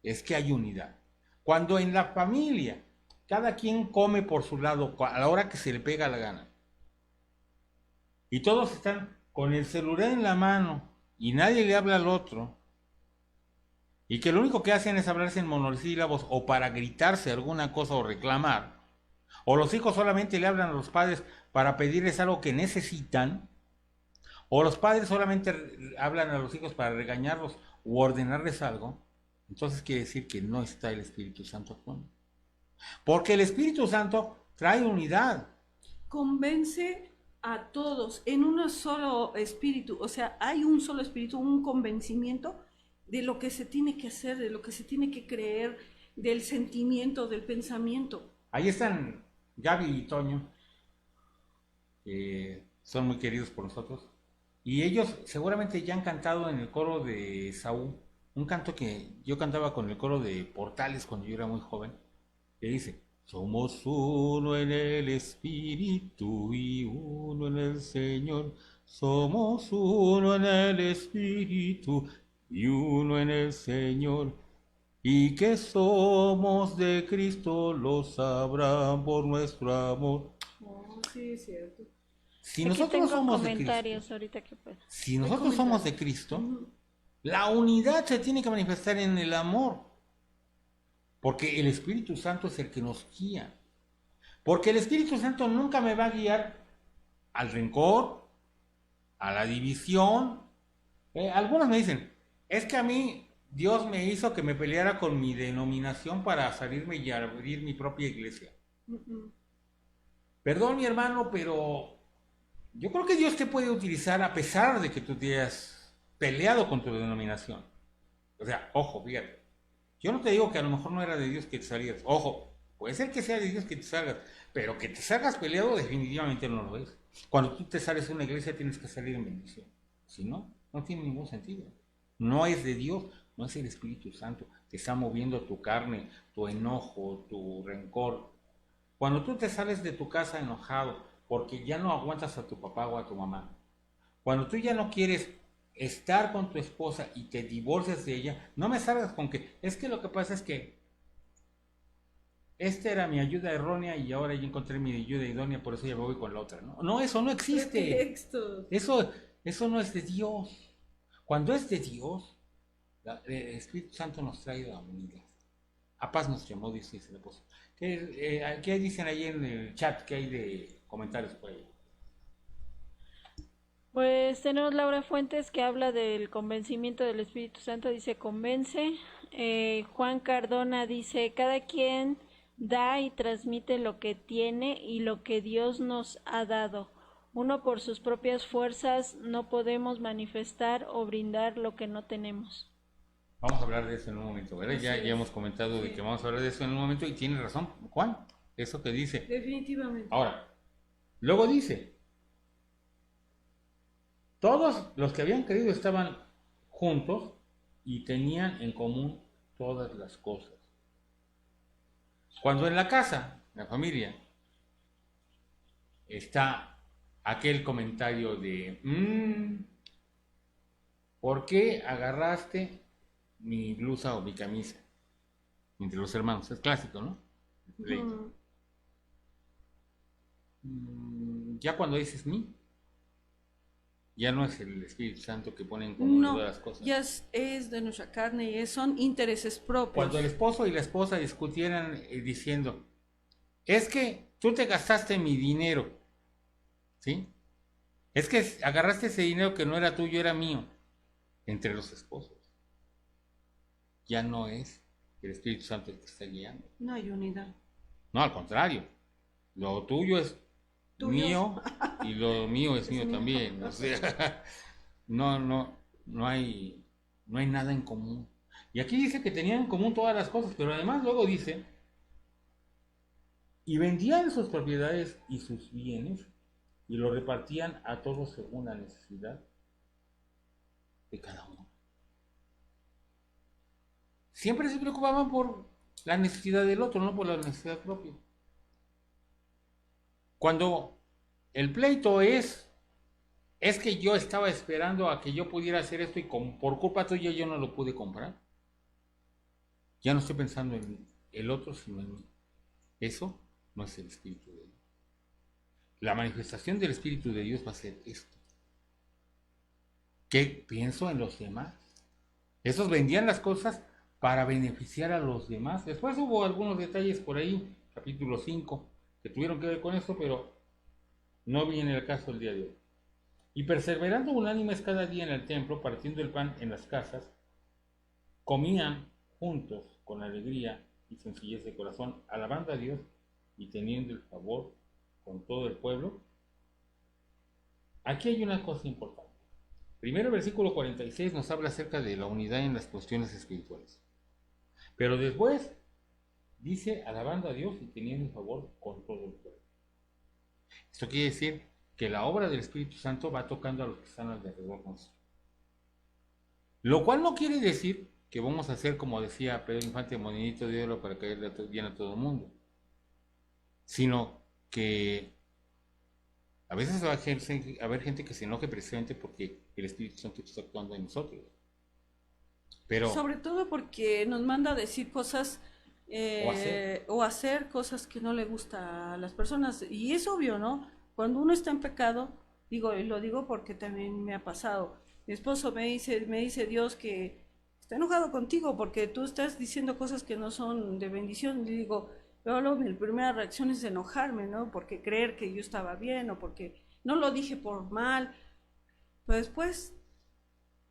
es que hay unidad. Cuando en la familia cada quien come por su lado a la hora que se le pega la gana y todos están con el celular en la mano y nadie le habla al otro y que lo único que hacen es hablarse en monosílabos o para gritarse alguna cosa o reclamar, o los hijos solamente le hablan a los padres para pedirles algo que necesitan, o los padres solamente hablan a los hijos para regañarlos o ordenarles algo, entonces quiere decir que no está el Espíritu Santo actuando. Porque el Espíritu Santo trae unidad. Convence a todos en un solo espíritu. O sea, hay un solo espíritu, un convencimiento de lo que se tiene que hacer, de lo que se tiene que creer, del sentimiento, del pensamiento. Ahí están Gaby y Toño, que son muy queridos por nosotros. Y ellos seguramente ya han cantado en el coro de Saúl, un canto que yo cantaba con el coro de Portales cuando yo era muy joven, que dice, Somos uno en el Espíritu y uno en el Señor. Somos uno en el Espíritu y uno en el Señor. Y que somos de Cristo lo sabrán por nuestro amor. Oh, sí, es cierto. Si Aquí nosotros tengo somos de comentarios Cristo, ahorita que puedo. si nosotros somos de Cristo, la unidad se tiene que manifestar en el amor. Porque el Espíritu Santo es el que nos guía. Porque el Espíritu Santo nunca me va a guiar al rencor, a la división. Algunos me dicen, es que a mí Dios me hizo que me peleara con mi denominación para salirme y abrir mi propia iglesia. Perdón, mi hermano, pero yo creo que Dios te puede utilizar a pesar de que tú te hayas peleado con tu denominación. O sea, ojo, fíjate. Yo no te digo que a lo mejor no era de Dios que te salieras. Ojo, puede ser que sea de Dios que te salgas, pero que te salgas peleado definitivamente no lo es. Cuando tú te sales de una iglesia tienes que salir en bendición. Si no, no tiene ningún sentido. No es de Dios, no es el Espíritu Santo. Te está moviendo tu carne, tu enojo, tu rencor. Cuando tú te sales de tu casa enojado porque ya no aguantas a tu papá o a tu mamá, cuando tú ya no quieres estar con tu esposa y te divorcias de ella, no me salgas con que es que lo que pasa es que esta era mi ayuda errónea y ahora ya encontré mi ayuda idónea, por eso ya me voy con la otra. No, no, eso no existe. Pretextos. Eso no es de Dios. Cuando es de Dios, el Espíritu Santo nos trae la unidad. A paz nos llamó, dice el apóstol. ¿Qué dicen ahí en el chat? ¿Qué hay de comentarios por ahí? Pues tenemos Laura Fuentes que habla del convencimiento del Espíritu Santo, dice convence. Juan Cardona dice, cada quien da y transmite lo que tiene y lo que Dios nos ha dado. Uno por sus propias fuerzas no podemos manifestar o brindar lo que no tenemos. Vamos a hablar de eso en un momento, ¿verdad? Ya hemos comentado de que vamos a hablar de eso en un momento y tiene razón, Juan, eso que dice. Definitivamente. Ahora, luego dice, todos los que habían creído estaban juntos y tenían en común todas las cosas. Cuando en la casa, en la familia, está aquel comentario de, ¿por qué agarraste mi blusa o mi camisa? Entre los hermanos, es clásico, ¿no? Ya cuando dices mí, ya no es el Espíritu Santo que pone en común todas las cosas. Ya es de nuestra carne y son intereses propios. Cuando el esposo y la esposa discutieran diciendo, es que tú te gastaste mi dinero, ¿sí? Es que agarraste ese dinero que no era tuyo, era mío, entre los esposos. Ya no es el Espíritu Santo el que está guiando. No hay unidad. No, al contrario. Lo tuyo es mío y lo mío es mío también. O sea, no hay nada en común. Y aquí dice que tenían en común todas las cosas, pero además luego dice, y vendían sus propiedades y sus bienes y lo repartían a todos según la necesidad de cada uno. Siempre se preocupaban por la necesidad del otro, no por la necesidad propia. Cuando el pleito es que yo estaba esperando a que yo pudiera hacer esto y por culpa tuya yo no lo pude comprar. Ya no estoy pensando en el otro, sino en mí. Eso no es el Espíritu de Dios. La manifestación del Espíritu de Dios va a ser esto. ¿Qué pienso en los demás? Esos vendían las cosas para beneficiar a los demás. Después hubo algunos detalles por ahí, capítulo 5, que tuvieron que ver con esto, pero no viene el caso el día de hoy. Y perseverando unánimes cada día en el templo, partiendo el pan en las casas, comían juntos con alegría y sencillez de corazón, alabando a Dios y teniendo el favor con todo el pueblo. Aquí hay una cosa importante. Primero el versículo 46 nos habla acerca de la unidad en las cuestiones espirituales. Pero después dice alabando a Dios y teniendo el favor con todo el pueblo. Esto quiere decir que la obra del Espíritu Santo va tocando a los que están alrededor nuestro. Lo cual no quiere decir que vamos a hacer como decía Pedro Infante, molinito de oro para caerle bien a todo el mundo. sino que a veces va a haber gente que se enoje precisamente porque el Espíritu Santo está actuando en nosotros. Pero, Sobre todo porque nos manda a decir cosas o hacer cosas que no le gusta a las personas. Y es obvio, ¿no? Cuando uno está en pecado, digo, y lo digo porque también me ha pasado. Mi esposo me dice Dios que está enojado contigo porque tú estás diciendo cosas que no son de bendición. Y digo, luego mi primera reacción es enojarme, ¿no? Porque creer que yo estaba bien o porque no lo dije por mal. Pero después,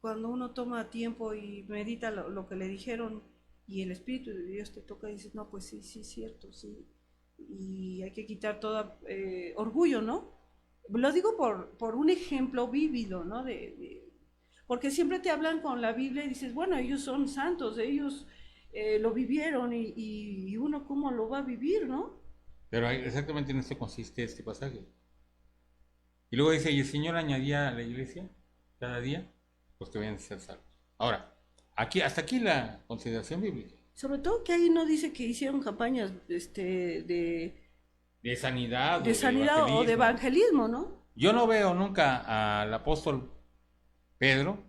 cuando uno toma tiempo y medita lo que le dijeron y el Espíritu de Dios te toca y dices, no, pues sí, sí, es cierto, sí. Y hay que quitar todo orgullo, ¿no? Lo digo por un ejemplo vívido, ¿no? Porque siempre te hablan con la Biblia y dices, bueno, ellos son santos, ellos lo vivieron y uno cómo lo va a vivir, ¿no? pero exactamente en esto consiste este pasaje. Y luego dice, y el Señor añadía a la iglesia cada día los que vayan a ser salvos. Ahora, hasta aquí la consideración bíblica. Sobre todo que ahí no dice que hicieron campañas De sanidad, de sanidad o de evangelismo, ¿no? Yo no veo nunca al apóstol Pedro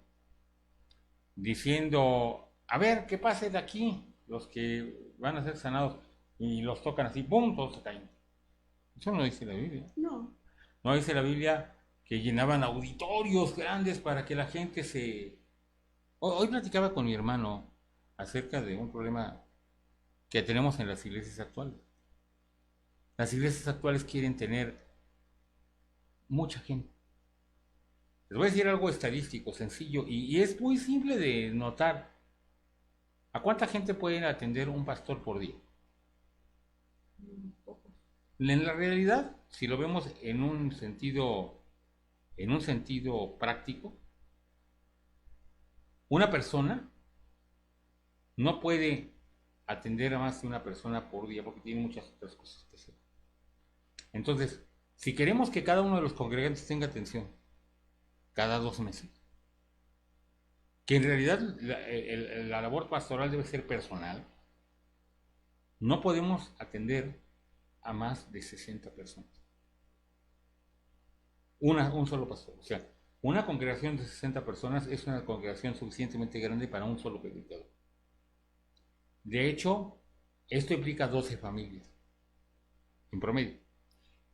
diciendo, a ver, ¿qué pasa de aquí? Los que van a ser sanados y los tocan así, ¡pum!, todos se caen. Eso no dice la Biblia. No. No dice la Biblia que llenaban auditorios grandes para que la gente se... Hoy platicaba con mi hermano acerca de un problema que tenemos en las iglesias actuales. Las iglesias actuales quieren tener mucha gente. Les voy a decir algo estadístico, sencillo, y es muy simple de notar. ¿A cuánta gente puede atender un pastor por día? En la realidad, si lo vemos en un sentido práctico, una persona no puede atender a más de una persona por día porque tiene muchas otras cosas que hacer. Entonces, si queremos que cada uno de los congregantes tenga atención cada 2 meses, que en realidad la labor pastoral debe ser personal, no podemos atender a más de 60 personas. Un solo pastor. O sea, una congregación de 60 personas es una congregación suficientemente grande para un solo predicador. De hecho, esto implica 12 familias, en promedio.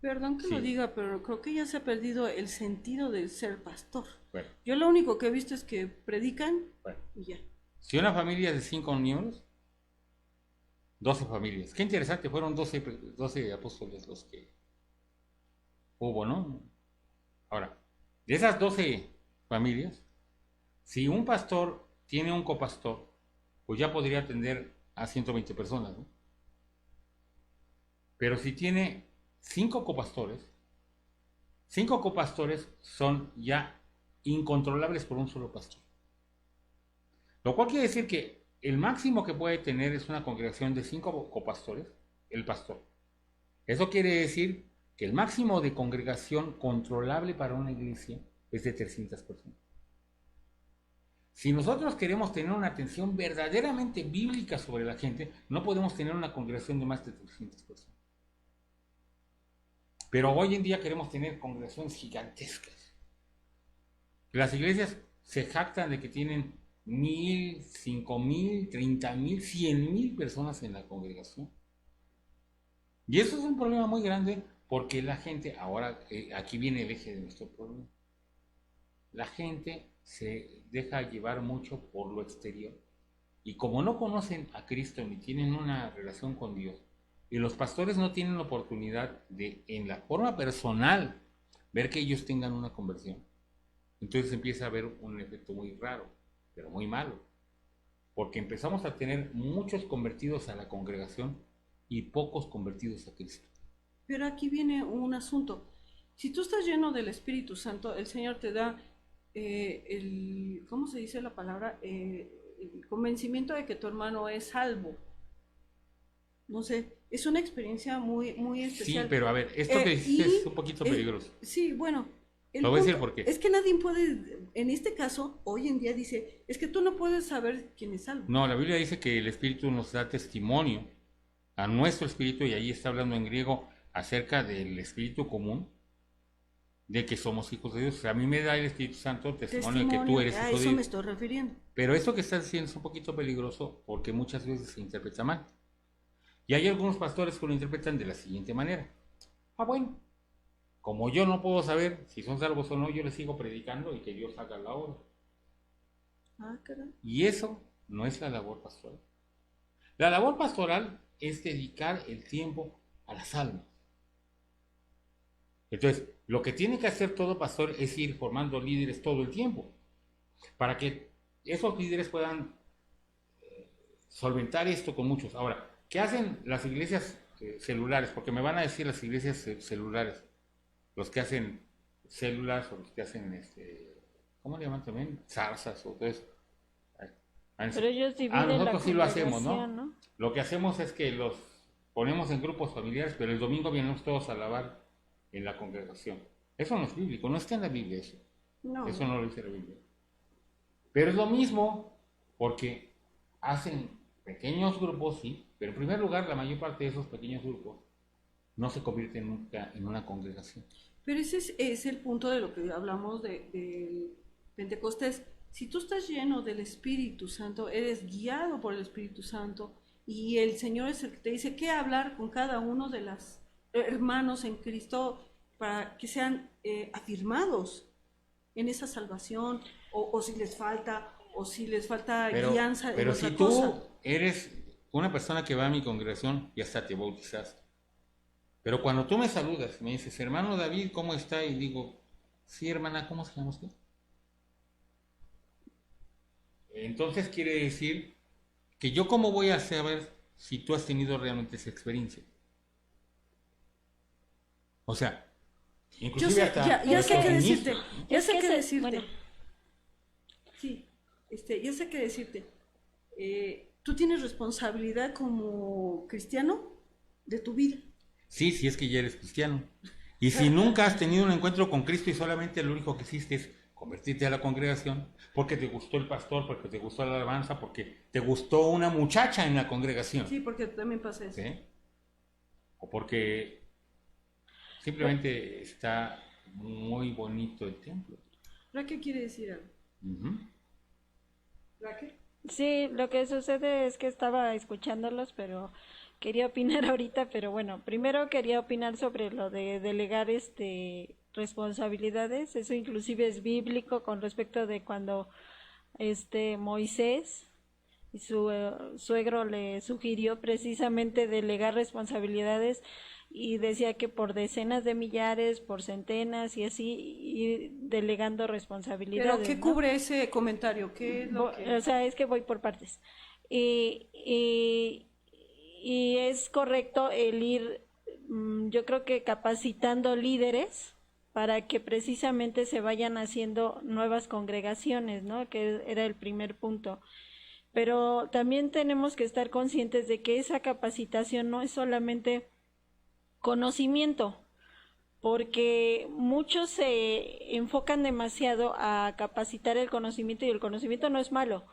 Perdón que Sí. lo diga, pero creo que ya se ha perdido el sentido de ser pastor. Bueno, Yo lo único que he visto es que predican bueno. y ya. Si una familia es de 5 miembros, 12 familias. Qué interesante, fueron 12 apóstoles los que hubo, ¿no? Ahora, de esas 12 familias, si un pastor tiene un copastor, pues ya podría atender a 120 personas, ¿no? Pero si tiene 5 copastores son ya incontrolables por un solo pastor. Lo cual quiere decir que el máximo que puede tener es una congregación de 5 copastores, el pastor. Eso quiere decir que el máximo de congregación controlable para una iglesia es de 300 personas. Si nosotros queremos tener una atención verdaderamente bíblica sobre la gente, no podemos tener una congregación de más de 300 personas. Pero hoy en día queremos tener congregaciones gigantescas. Las iglesias se jactan de que tienen 1,000, 5,000, 30,000, 100,000 personas en la congregación. Y eso es un problema muy grande porque la gente, ahora aquí viene el eje de nuestro problema. La gente se deja llevar mucho por lo exterior. Y como no conocen a Cristo ni tienen una relación con Dios, y los pastores no tienen la oportunidad de, en la forma personal, ver que ellos tengan una conversión, entonces empieza a haber un efecto muy raro, pero muy malo. Porque empezamos a tener muchos convertidos a la congregación y pocos convertidos a Cristo. Pero aquí viene un asunto. Si tú estás lleno del Espíritu Santo, el Señor te da ¿cómo se dice la palabra? El convencimiento de que tu hermano es salvo. No sé, es una experiencia muy, muy especial. Sí, pero a ver, esto que dices es un poquito peligroso. Sí, bueno. Lo voy a decir por qué. Es que nadie puede, en este caso, hoy en día dice, es que tú no puedes saber quién es salvo. No, la Biblia dice que el Espíritu nos da testimonio a nuestro espíritu, y ahí está hablando en griego acerca del espíritu común de que somos hijos de Dios. O sea, a mí me da el Espíritu Santo testimonio de que tú eres a hijo de eso me Dios. estoy refiriendo. Pero eso que estás diciendo es un poquito peligroso porque muchas veces se interpreta mal. Y hay algunos pastores que lo interpretan de la siguiente manera. Bueno, como yo no puedo saber si son salvos o no, yo les sigo predicando y que Dios haga la obra. Caray. Y eso no es la labor pastoral. La labor pastoral es dedicar el tiempo a las almas. Entonces, lo que tiene que hacer todo pastor es ir formando líderes todo el tiempo, para que esos líderes puedan solventar esto con muchos. Ahora, ¿qué hacen las iglesias celulares? Porque me van a decir las iglesias celulares, los que hacen células o los que hacen, ¿cómo le llaman también? Zarzas o todo eso. Pero ellos dividen nosotros sí lo hacemos, ¿no? Lo que hacemos es que los ponemos en grupos familiares, pero el domingo venimos todos a alabar en la congregación. Eso no es bíblico, no está en la Biblia eso. No. Eso no lo dice la Biblia. Pero es lo mismo porque hacen pequeños grupos, sí, pero en primer lugar la mayor parte de esos pequeños grupos no se convierten nunca en una congregación. Pero ese es el punto de lo que hablamos de Pentecostés. Si tú estás lleno del Espíritu Santo, eres guiado por el Espíritu Santo y el Señor es el que te dice qué hablar con cada uno de los hermanos en Cristo para que sean afirmados en esa salvación o si les falta guianza en pero otra si cosa. tú eres una persona que va a mi congregación y hasta te bautizaste, pero cuando tú me saludas, me dices, hermano David, ¿cómo está? Y digo, sí, hermana, ¿cómo se llama usted? Entonces quiere decir que yo cómo voy a saber si tú has tenido realmente esa experiencia. O sea, inclusive Yo sé, hasta ya sé qué inicio, decirte, ¿no? ya Es sé que qué se- decirte. bueno. Sí, ya sé qué decirte. Tú tienes responsabilidad como cristiano de tu vida. Sí, si es que ya eres cristiano. Y si nunca has tenido un encuentro con Cristo y solamente lo único que hiciste es convertirte a la congregación porque te gustó el pastor, porque te gustó la alabanza, porque te gustó una muchacha en la congregación, Sí, porque también pasa eso. ¿sí? O porque simplemente está muy bonito el templo. Raquel quiere decir algo. Ujú. Raquel. Sí, lo que sucede es que estaba escuchándolos, pero quería opinar ahorita, pero bueno, primero quería opinar sobre lo de delegar responsabilidades. Eso inclusive es bíblico con respecto de cuando Moisés y su suegro le sugirió precisamente delegar responsabilidades y decía que por decenas de millares, por centenas y así ir delegando responsabilidades. Pero ¿qué ¿no? cubre ese comentario? ¿Qué es lo que...? O sea, es que voy por partes. Y es correcto el ir, yo creo que capacitando líderes para que precisamente se vayan haciendo nuevas congregaciones, ¿no? Que era el primer punto. Pero también tenemos que estar conscientes de que esa capacitación no es solamente conocimiento, porque muchos se enfocan demasiado a capacitar el conocimiento y el conocimiento no es malo,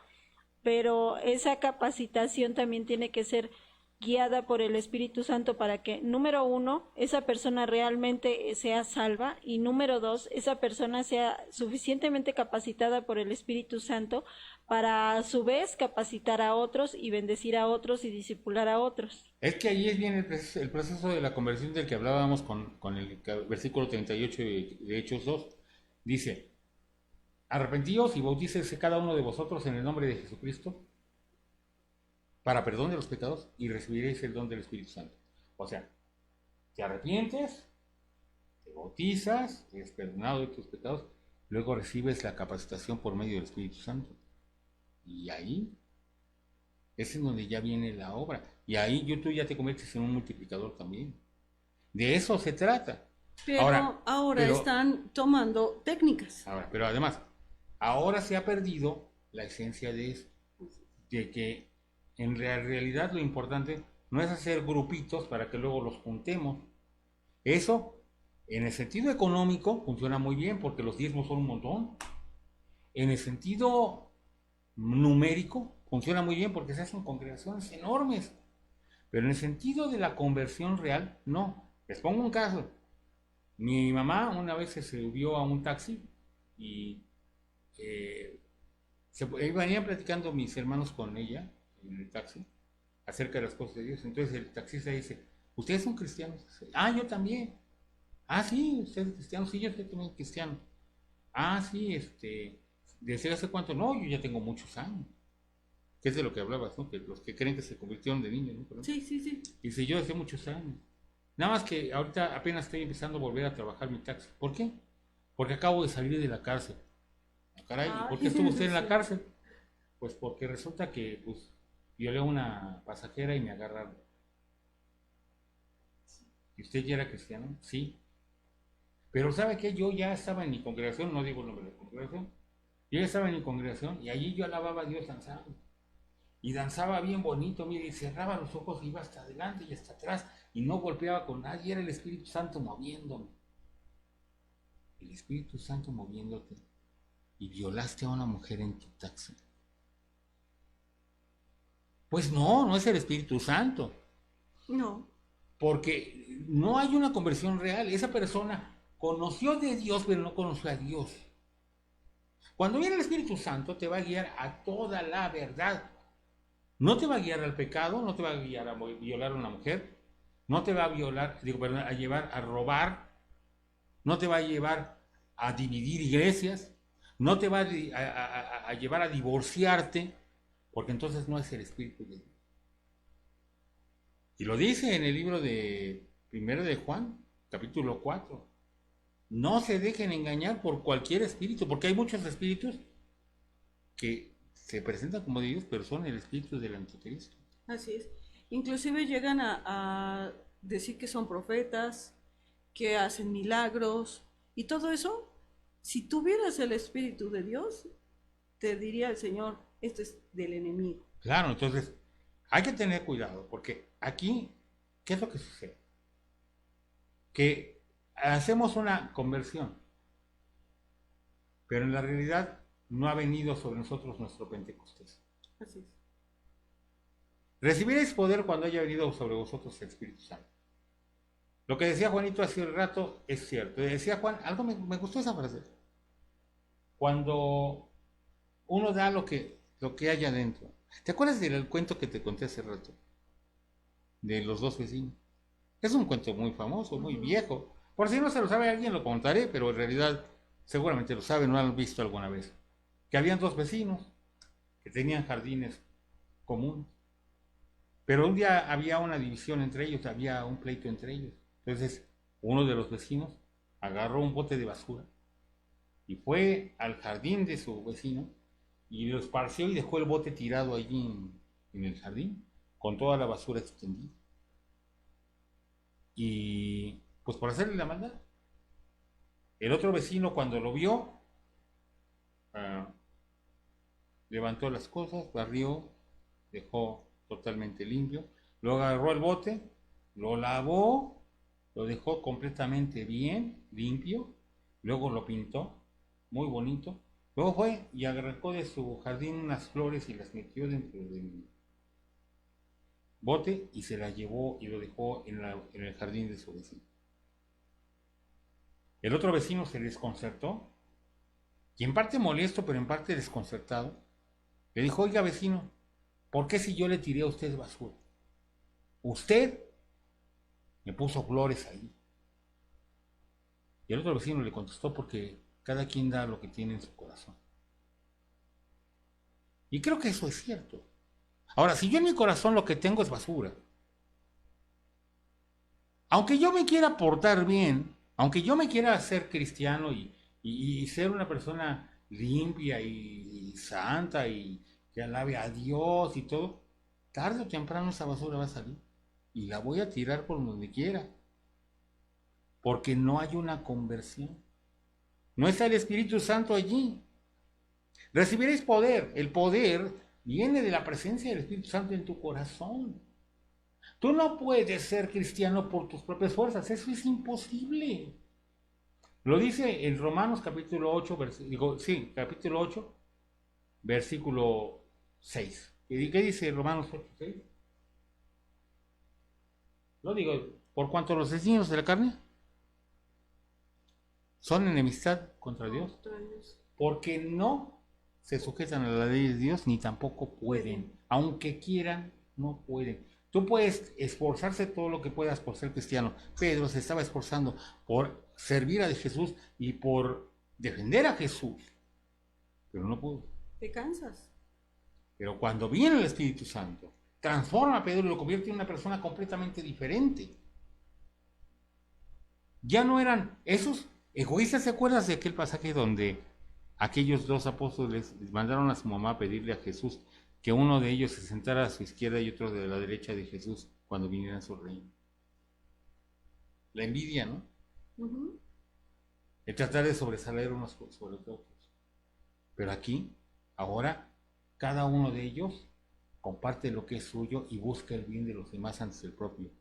pero esa capacitación también tiene que ser guiada por el Espíritu Santo para que, número uno, esa persona realmente sea salva y número dos, esa persona sea suficientemente capacitada por el Espíritu Santo para a su vez capacitar a otros y bendecir a otros y discipular a otros. Es que ahí es bien el proceso de la conversión del que hablábamos con el versículo 38 de Hechos 2. Dice, arrepentíos y bautícese cada uno de vosotros en el nombre de Jesucristo para perdón de los pecados y recibiréis el don del Espíritu Santo. O sea, te arrepientes, te bautizas, eres perdonado de tus pecados, luego recibes la capacitación por medio del Espíritu Santo. Y ahí es en donde ya viene la obra. Y ahí tú ya te conviertes en un multiplicador también. De eso se trata. Pero ahora pero- están tomando técnicas. Ahora, pero además, ahora se ha perdido la esencia de eso, de que en la realidad lo importante no es hacer grupitos para que luego los juntemos. Eso, en el sentido económico, funciona muy bien porque los diezmos son un montón. En el sentido numérico, funciona muy bien porque se hacen congregaciones enormes. Pero en el sentido de la conversión real, no. Les pongo un caso. Mi mamá una vez se subió a un taxi y venían platicando mis hermanos con ella en el taxi acerca de las cosas de Dios. Entonces el taxista dice, ¿ustedes son cristianos? Ah, yo también. Ah, sí, usted es cristiano. Sí, yo soy también cristiano. Ah, sí, ¿desde hace cuánto? No, yo ya tengo muchos años. Que es de lo que hablabas, ¿no? Que los que creen que se convirtieron de niños, ¿no? Sí, sí, sí. Dice, yo hace muchos años. Nada más que ahorita apenas estoy empezando a volver a trabajar mi taxi. ¿Por qué? Porque acabo de salir de la cárcel. Ah, caray, ¿y por qué estuvo usted en la cárcel? Pues porque resulta que pues, violé a una pasajera y me agarraron. ¿Y usted ya era cristiano? Sí. Pero ¿sabe qué? Yo ya estaba en mi congregación, no digo el nombre de la congregación. Yo ya estaba en mi congregación y allí yo alababa a Dios danzando. Y danzaba bien bonito, mire, y cerraba los ojos, iba hasta adelante y hasta atrás y no golpeaba con nadie, era el Espíritu Santo moviéndome. El Espíritu Santo moviéndote y violaste a una mujer en tu taxi. Pues no, no es el Espíritu Santo, No. porque no hay una conversión real. Esa persona conoció de Dios, pero no conoció a Dios. Cuando viene el Espíritu Santo, te va a guiar a toda la verdad. No te va a guiar al pecado, no te va a guiar a violar a una mujer, no te va a a llevar a robar, no te va a llevar a dividir iglesias, no te va a llevar a divorciarte, porque entonces no es el Espíritu de Dios. Y lo dice en el libro de Primero de Juan, capítulo 4. No se dejen engañar por cualquier espíritu, porque hay muchos espíritus que se presentan como de Dios, pero son el espíritu del anticristo. Así es. Inclusive llegan a decir que son profetas, que hacen milagros y todo eso. Si tuvieras el Espíritu de Dios, te diría el Señor, esto es del enemigo. Claro, entonces hay que tener cuidado, porque aquí, ¿qué es lo que sucede? Que hacemos una conversión, pero en la realidad no ha venido sobre nosotros nuestro Pentecostés. Así es. Recibiréis poder cuando haya venido sobre vosotros el Espíritu Santo. Lo que decía Juanito hace un rato es cierto. Decía Juan, algo me gustó esa frase. Cuando uno da lo que hay adentro. ¿Te acuerdas del cuento que te conté hace rato? De los dos vecinos. Es un cuento muy famoso, muy viejo. Por si no se lo sabe alguien, lo contaré, pero en realidad seguramente lo saben, no lo han visto alguna vez. Que habían dos vecinos que tenían jardines comunes. Pero un día había una división entre ellos, había un pleito entre ellos. Entonces, uno de los vecinos agarró un bote de basura y fue al jardín de su vecino y lo esparció y dejó el bote tirado allí en el jardín, con toda la basura extendida. Y pues por hacerle la maldad. El otro vecino cuando lo vio, levantó las cosas, barrió, dejó totalmente limpio, luego agarró el bote, lo lavó, lo dejó completamente bien, limpio, luego lo pintó, muy bonito, luego fue y arrancó de su jardín unas flores y las metió dentro del bote y se las llevó y lo dejó en el jardín de su vecino. El otro vecino se desconcertó y en parte molesto, pero en parte desconcertado, le dijo, oiga vecino, ¿por qué si yo le tiré a usted basura? Usted me puso flores ahí. Y el otro vecino le contestó, porque cada quien da lo que tiene en su corazón. Y creo que eso es cierto. Ahora, si yo en mi corazón lo que tengo es basura, aunque yo me quiera portar bien, aunque yo me quiera ser cristiano y ser una persona limpia y santa y que alabe a Dios y todo, tarde o temprano esa basura va a salir y la voy a tirar por donde quiera, porque no hay una conversión, no está el Espíritu Santo allí. Recibiréis poder, el poder viene de la presencia del Espíritu Santo en tu corazón. Tú no puedes ser cristiano por tus propias fuerzas, eso es imposible. Lo dice en Romanos capítulo 8, capítulo 8, versículo 6. ¿Qué dice Romanos 8, 6? Lo digo Por cuanto los designios de la carne son enemistad contra Dios, Contra Dios. porque no se sujetan a la ley de Dios ni tampoco pueden. Aunque quieran, no pueden. Tú puedes esforzarse todo lo que puedas por ser cristiano. Pedro se estaba esforzando por servir a Jesús y por defender a Jesús, pero no pudo. Te cansas. Pero cuando viene el Espíritu Santo, transforma a Pedro y lo convierte en una persona completamente diferente. Ya no eran esos egoístas. ¿Te acuerdas de aquel pasaje donde aquellos dos apóstoles mandaron a su mamá a pedirle a Jesús que uno de ellos se sentara a su izquierda y otro de la derecha de Jesús cuando viniera a su reino? La envidia, ¿no? Ujú. El tratar de sobresalir unos sobre otros. Pero aquí, ahora, cada uno de ellos comparte lo que es suyo y busca el bien de los demás antes del propio.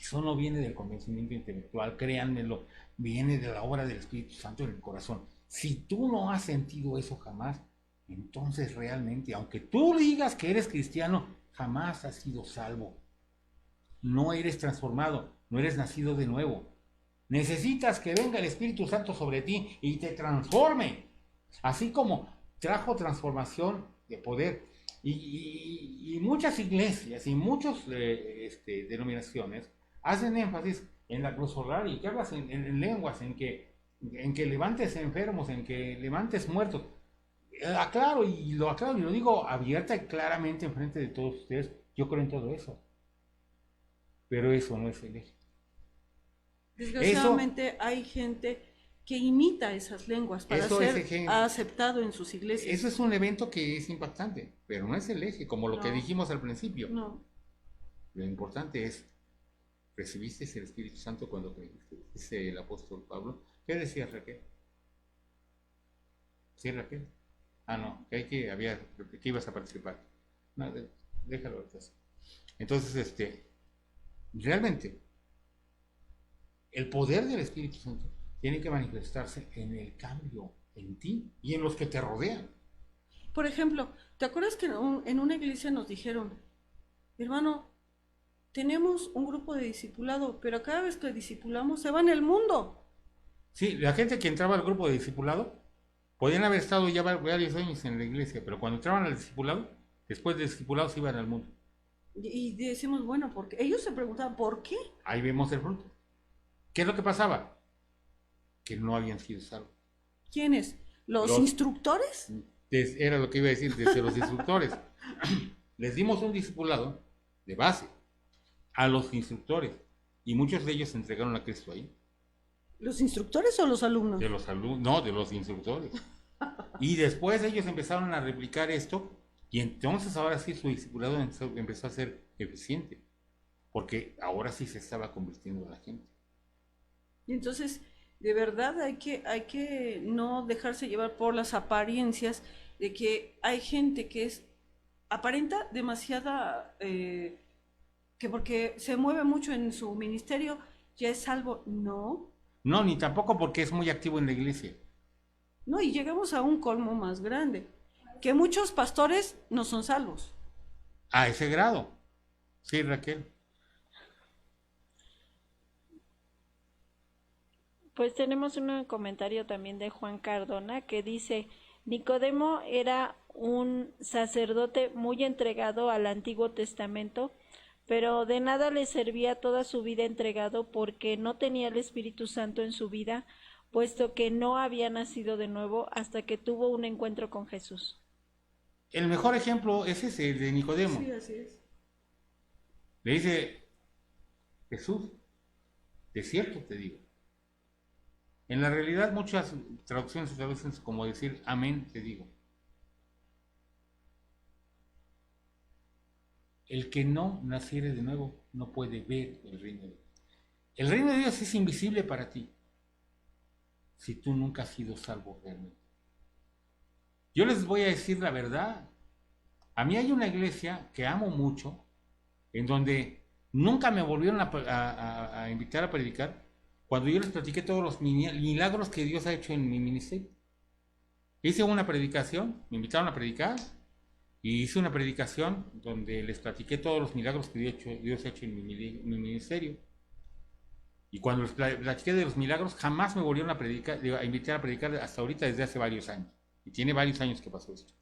Eso no viene del convencimiento intelectual, créanmelo, viene de la obra del Espíritu Santo en el corazón. Si tú no has sentido eso jamás, entonces realmente, aunque tú digas que eres cristiano, jamás has sido salvo. No eres transformado, no eres nacido de nuevo. Necesitas que venga el Espíritu Santo sobre ti y te transforme. Así como trajo transformación de poder. Y muchas iglesias y muchas denominaciones hacen énfasis en la glosoralia, que hablas en lenguas, en que levantes enfermos, en que levantes muertos. Aclaro y lo digo abierta y claramente enfrente de todos ustedes. Yo creo en todo eso. Pero eso no es el eje. Desgraciadamente hay gente que imita esas lenguas para Eso ser es aceptado en sus iglesias. Eso es un evento que es impactante, pero no es el eje, como lo que No. dijimos al principio. No. Lo importante es, ¿recibiste el Espíritu Santo cuando creíste? Dice el apóstol Pablo. ¿Qué decía Raquel? ¿Sí, Raquel? Ah, no, que ibas a participar. No, déjalo ahorita. Entonces, realmente, el poder del Espíritu Santo tiene que manifestarse en el cambio, en ti y en los que te rodean. Por ejemplo, ¿te acuerdas que en una iglesia nos dijeron, hermano, tenemos un grupo de discipulado, pero cada vez que discipulamos se va en el mundo? Sí, la gente que entraba al grupo de discipulado podían haber estado ya varios años en la iglesia, pero cuando entraban al discipulado, después de discipulado se iban al mundo. Y decimos, bueno, porque ellos se preguntaban, ¿por qué? Ahí vemos el fruto. ¿Qué es lo que pasaba? Que no habían sido salvos. ¿Quiénes? ¿Los instructores? Era lo que iba a decir, desde los instructores. Les dimos un discipulado de base a los instructores y muchos de ellos se entregaron a Cristo ahí. ¿Los instructores o los alumnos? De los alumnos, no, de los instructores. Y después ellos empezaron a replicar esto y entonces ahora sí su discipulado empezó a ser eficiente, porque ahora sí se estaba convirtiendo a la gente. Y entonces, de verdad hay que no dejarse llevar por las apariencias de que hay gente que aparenta demasiada, que porque se mueve mucho en su ministerio ya es salvo. No, No, ni tampoco porque es muy activo en la iglesia. no, y llegamos a un colmo más grande, que muchos pastores no son salvos. A ese grado. Sí, Raquel. Pues tenemos un comentario también de Juan Cardona que dice, Nicodemo era un sacerdote muy entregado al Antiguo Testamento, pero de nada le servía toda su vida entregado porque no tenía el Espíritu Santo en su vida, puesto que no había nacido de nuevo hasta que tuvo un encuentro con Jesús. El mejor ejemplo es ese, el de Nicodemo. Sí, así es. Le dice, Jesús, de cierto te digo. En la realidad muchas traducciones se traducen como decir, amén te digo. El que no naciere de nuevo no puede ver el reino de Dios. El reino de Dios es invisible para ti si tú nunca has sido salvo realmente. Yo les voy a decir la verdad. A mí hay una iglesia que amo mucho, en donde nunca me volvieron a invitar a predicar, cuando yo les platiqué todos los milagros que Dios ha hecho en mi ministerio. Hice una predicación, me invitaron a predicar, y hice una predicación donde les platiqué todos los milagros que Dios ha hecho en mi ministerio. Y cuando les platiqué de los milagros, jamás me volvieron a predicar, a invitar a predicar hasta ahorita desde hace varios años. Y tiene varios años que pasó esto.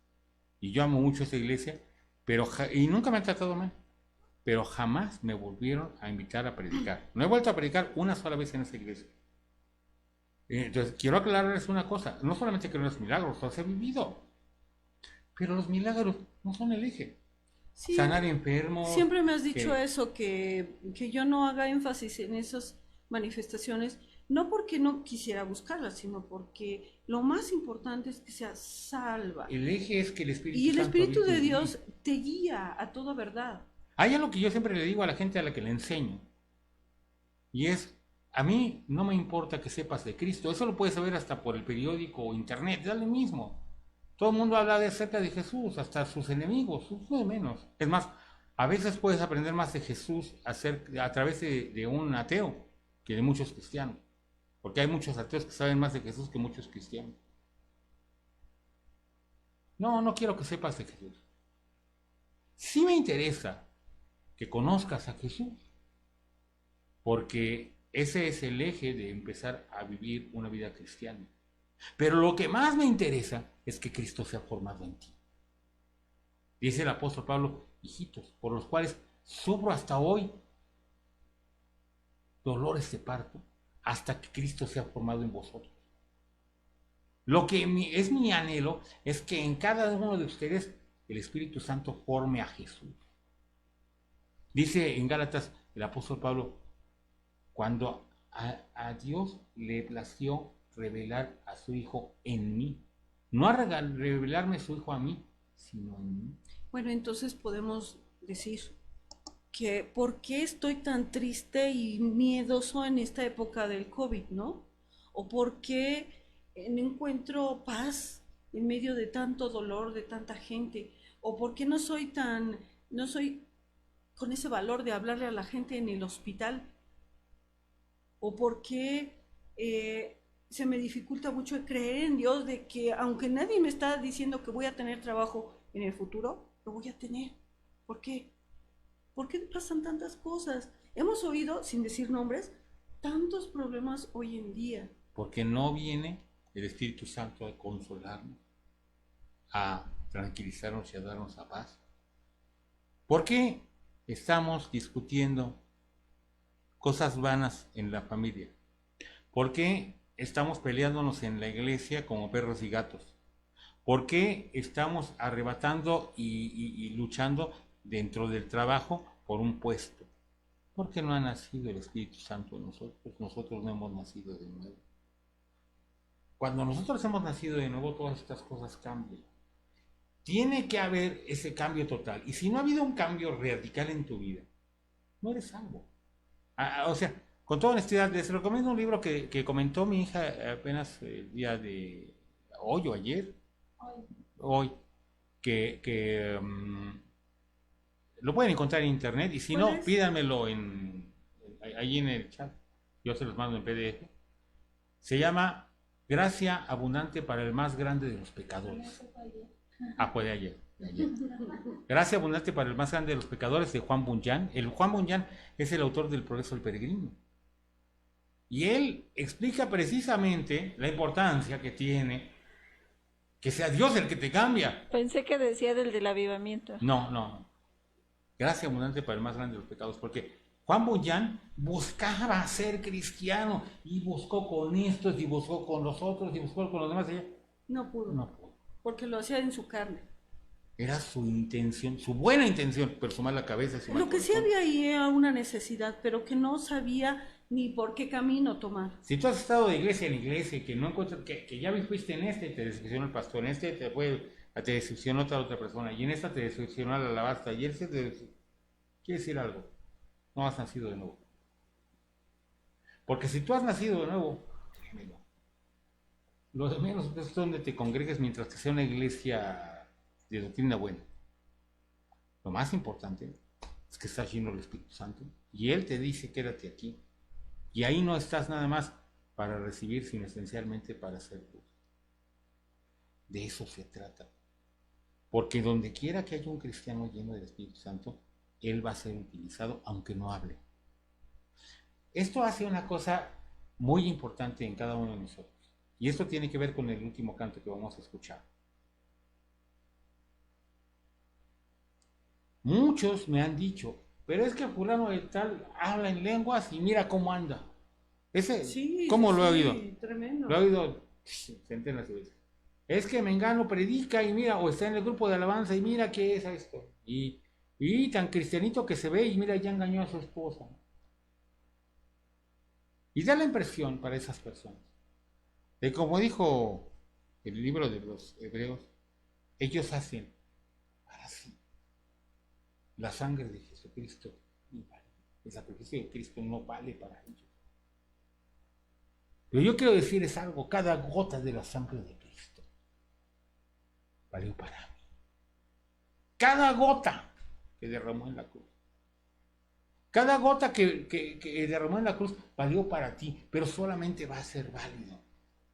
Y yo amo mucho esta iglesia, y nunca me han tratado mal. Pero jamás me volvieron a invitar a predicar. No he vuelto a predicar una sola vez en esa iglesia. Entonces, quiero aclararles una cosa. No solamente creo en los milagros, los he vivido. Pero los milagros no son el eje. Sí, Sanar enfermos. siempre me has dicho que- eso, que yo no haga énfasis en esas manifestaciones, no porque no quisiera buscarlas, sino porque lo más importante es que sea salva. El eje es que el Espíritu Y el Santo Espíritu habite de en mí. Dios te guía a toda verdad. Hay algo que yo siempre le digo a la gente a la que le enseño. Y es, a mí no me importa que sepas de Cristo. Eso lo puedes saber hasta por el periódico o internet, da lo mismo. Todo el mundo habla acerca de Jesús, hasta sus enemigos, eso de menos. Es más, a veces puedes aprender más de Jesús a través de un ateo que de muchos cristianos. Porque hay muchos ateos que saben más de Jesús que muchos cristianos. No quiero que sepas de Jesús. Sí me interesa que conozcas a Jesús, porque ese es el eje de empezar a vivir una vida cristiana. Pero lo que más me interesa es que Cristo sea formado en ti. Dice el apóstol Pablo, hijitos, por los cuales sufro hasta hoy dolores de parto, hasta que Cristo sea formado en vosotros. Lo que es mi anhelo es que en cada uno de ustedes el Espíritu Santo forme a Jesús. Dice en Gálatas el apóstol Pablo, cuando a Dios le plació revelar a su Hijo en mí, no a revelarme su Hijo a mí, sino en mí. Bueno, entonces podemos decir que ¿por qué estoy tan triste y miedoso en esta época del COVID, ¿no? ¿O por qué no encuentro paz en medio de tanto dolor, de tanta gente? ¿O por qué no soy con ese valor de hablarle a la gente en el hospital? ¿O por qué se me dificulta mucho creer en Dios de que aunque nadie me está diciendo que voy a tener trabajo en el futuro, lo voy a tener? ¿Por qué? ¿Por qué pasan tantas cosas? Hemos oído, sin decir nombres, tantos problemas hoy en día. Porque no viene el Espíritu Santo a consolarnos, a tranquilizarnos y a darnos la paz. ¿Por qué estamos discutiendo cosas vanas en la familia? ¿Por qué estamos peleándonos en la iglesia como perros y gatos? ¿Por qué estamos arrebatando y luchando dentro del trabajo por un puesto? Porque no ha nacido el Espíritu Santo en nosotros. Nosotros no hemos nacido de nuevo. Cuando nosotros hemos nacido de nuevo, todas estas cosas cambian. Tiene que haber ese cambio total. Y si no ha habido un cambio radical en tu vida, no eres salvo. O sea, con toda honestidad, les recomiendo un libro que comentó mi hija apenas el día de hoy o ayer. Hoy. Que lo pueden encontrar en internet. Y si ¿Cuál no, es? pídanmelo ahí en el chat. Yo se los mando en PDF. Se llama Gracia abundante para el más grande de los pecadores. Fue de ayer. Gracia abundante para el más grande de los pecadores, de Juan Bunyan. El Juan Bunyan es el autor del Progreso del Peregrino. Y él explica precisamente la importancia que tiene que sea Dios el que te cambia. Pensé que decía del avivamiento. No. Gracia abundante para el más grande de los pecados, porque Juan Bunyan buscaba ser cristiano y buscó con estos y buscó con los otros y buscó con los demás. No pudo, No pudo. porque lo hacía en su carne. Era su intención, su buena intención, pero su mala cabeza y su mal Lo que sí corazón. había ahí era una necesidad, pero que no sabía ni por qué camino tomar. Si tú has estado de iglesia en iglesia y que no encuentras, que ya fuiste en este, te decepcionó el pastor, en este te decepcionó otra persona, y en esta te decepcionó la alabanza, y ese quiere decir algo, no has nacido de nuevo. Porque si tú has nacido de nuevo, déjamelo. Lo de menos es donde te congregues mientras que sea una iglesia de doctrina buena. Lo más importante es que estás lleno del Espíritu Santo y Él te dice quédate aquí. Y ahí no estás nada más para recibir, sino esencialmente para hacer luz. De eso se trata. Porque donde quiera que haya un cristiano lleno del Espíritu Santo, él va a ser utilizado aunque no hable. esto hace una cosa muy importante en cada uno de nosotros. Y esto tiene que ver con el último canto que vamos a escuchar. Muchos me han dicho, pero es que fulano de tal habla en lenguas y mira cómo anda. Ese, Sí, ¿cómo sí, lo he sí, oído? tremendo. Lo he oído centenas de veces. Es que Mengano predica y mira, o está en el grupo de alabanza y mira qué es esto. Y tan cristianito que se ve y mira, ya engañó a su esposa. Y da la impresión para esas personas de, como dijo el libro de los Hebreos, ellos hacen para sí la sangre de Jesucristo inválido. El sacrificio de Cristo no vale para ellos. Pero yo quiero decirles algo, cada gota de la sangre de Cristo valió para mí. Cada gota que derramó en la cruz. Cada gota que derramó en la cruz valió para ti, pero solamente va a ser válido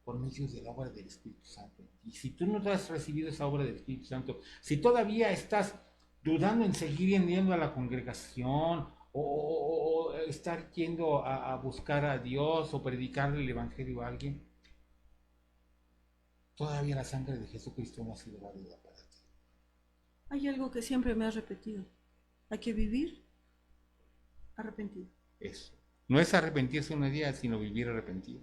por medio de la obra del Espíritu Santo. Y si tú no has recibido esa obra del Espíritu Santo, si todavía estás dudando en seguir yendo a la congregación o estar yendo a buscar a Dios o predicarle el Evangelio a alguien, todavía la sangre de Jesucristo no ha sido válida para ti. Hay algo que siempre me has repetido. Hay que vivir arrepentido. Eso. No es arrepentirse un día, sino vivir arrepentido.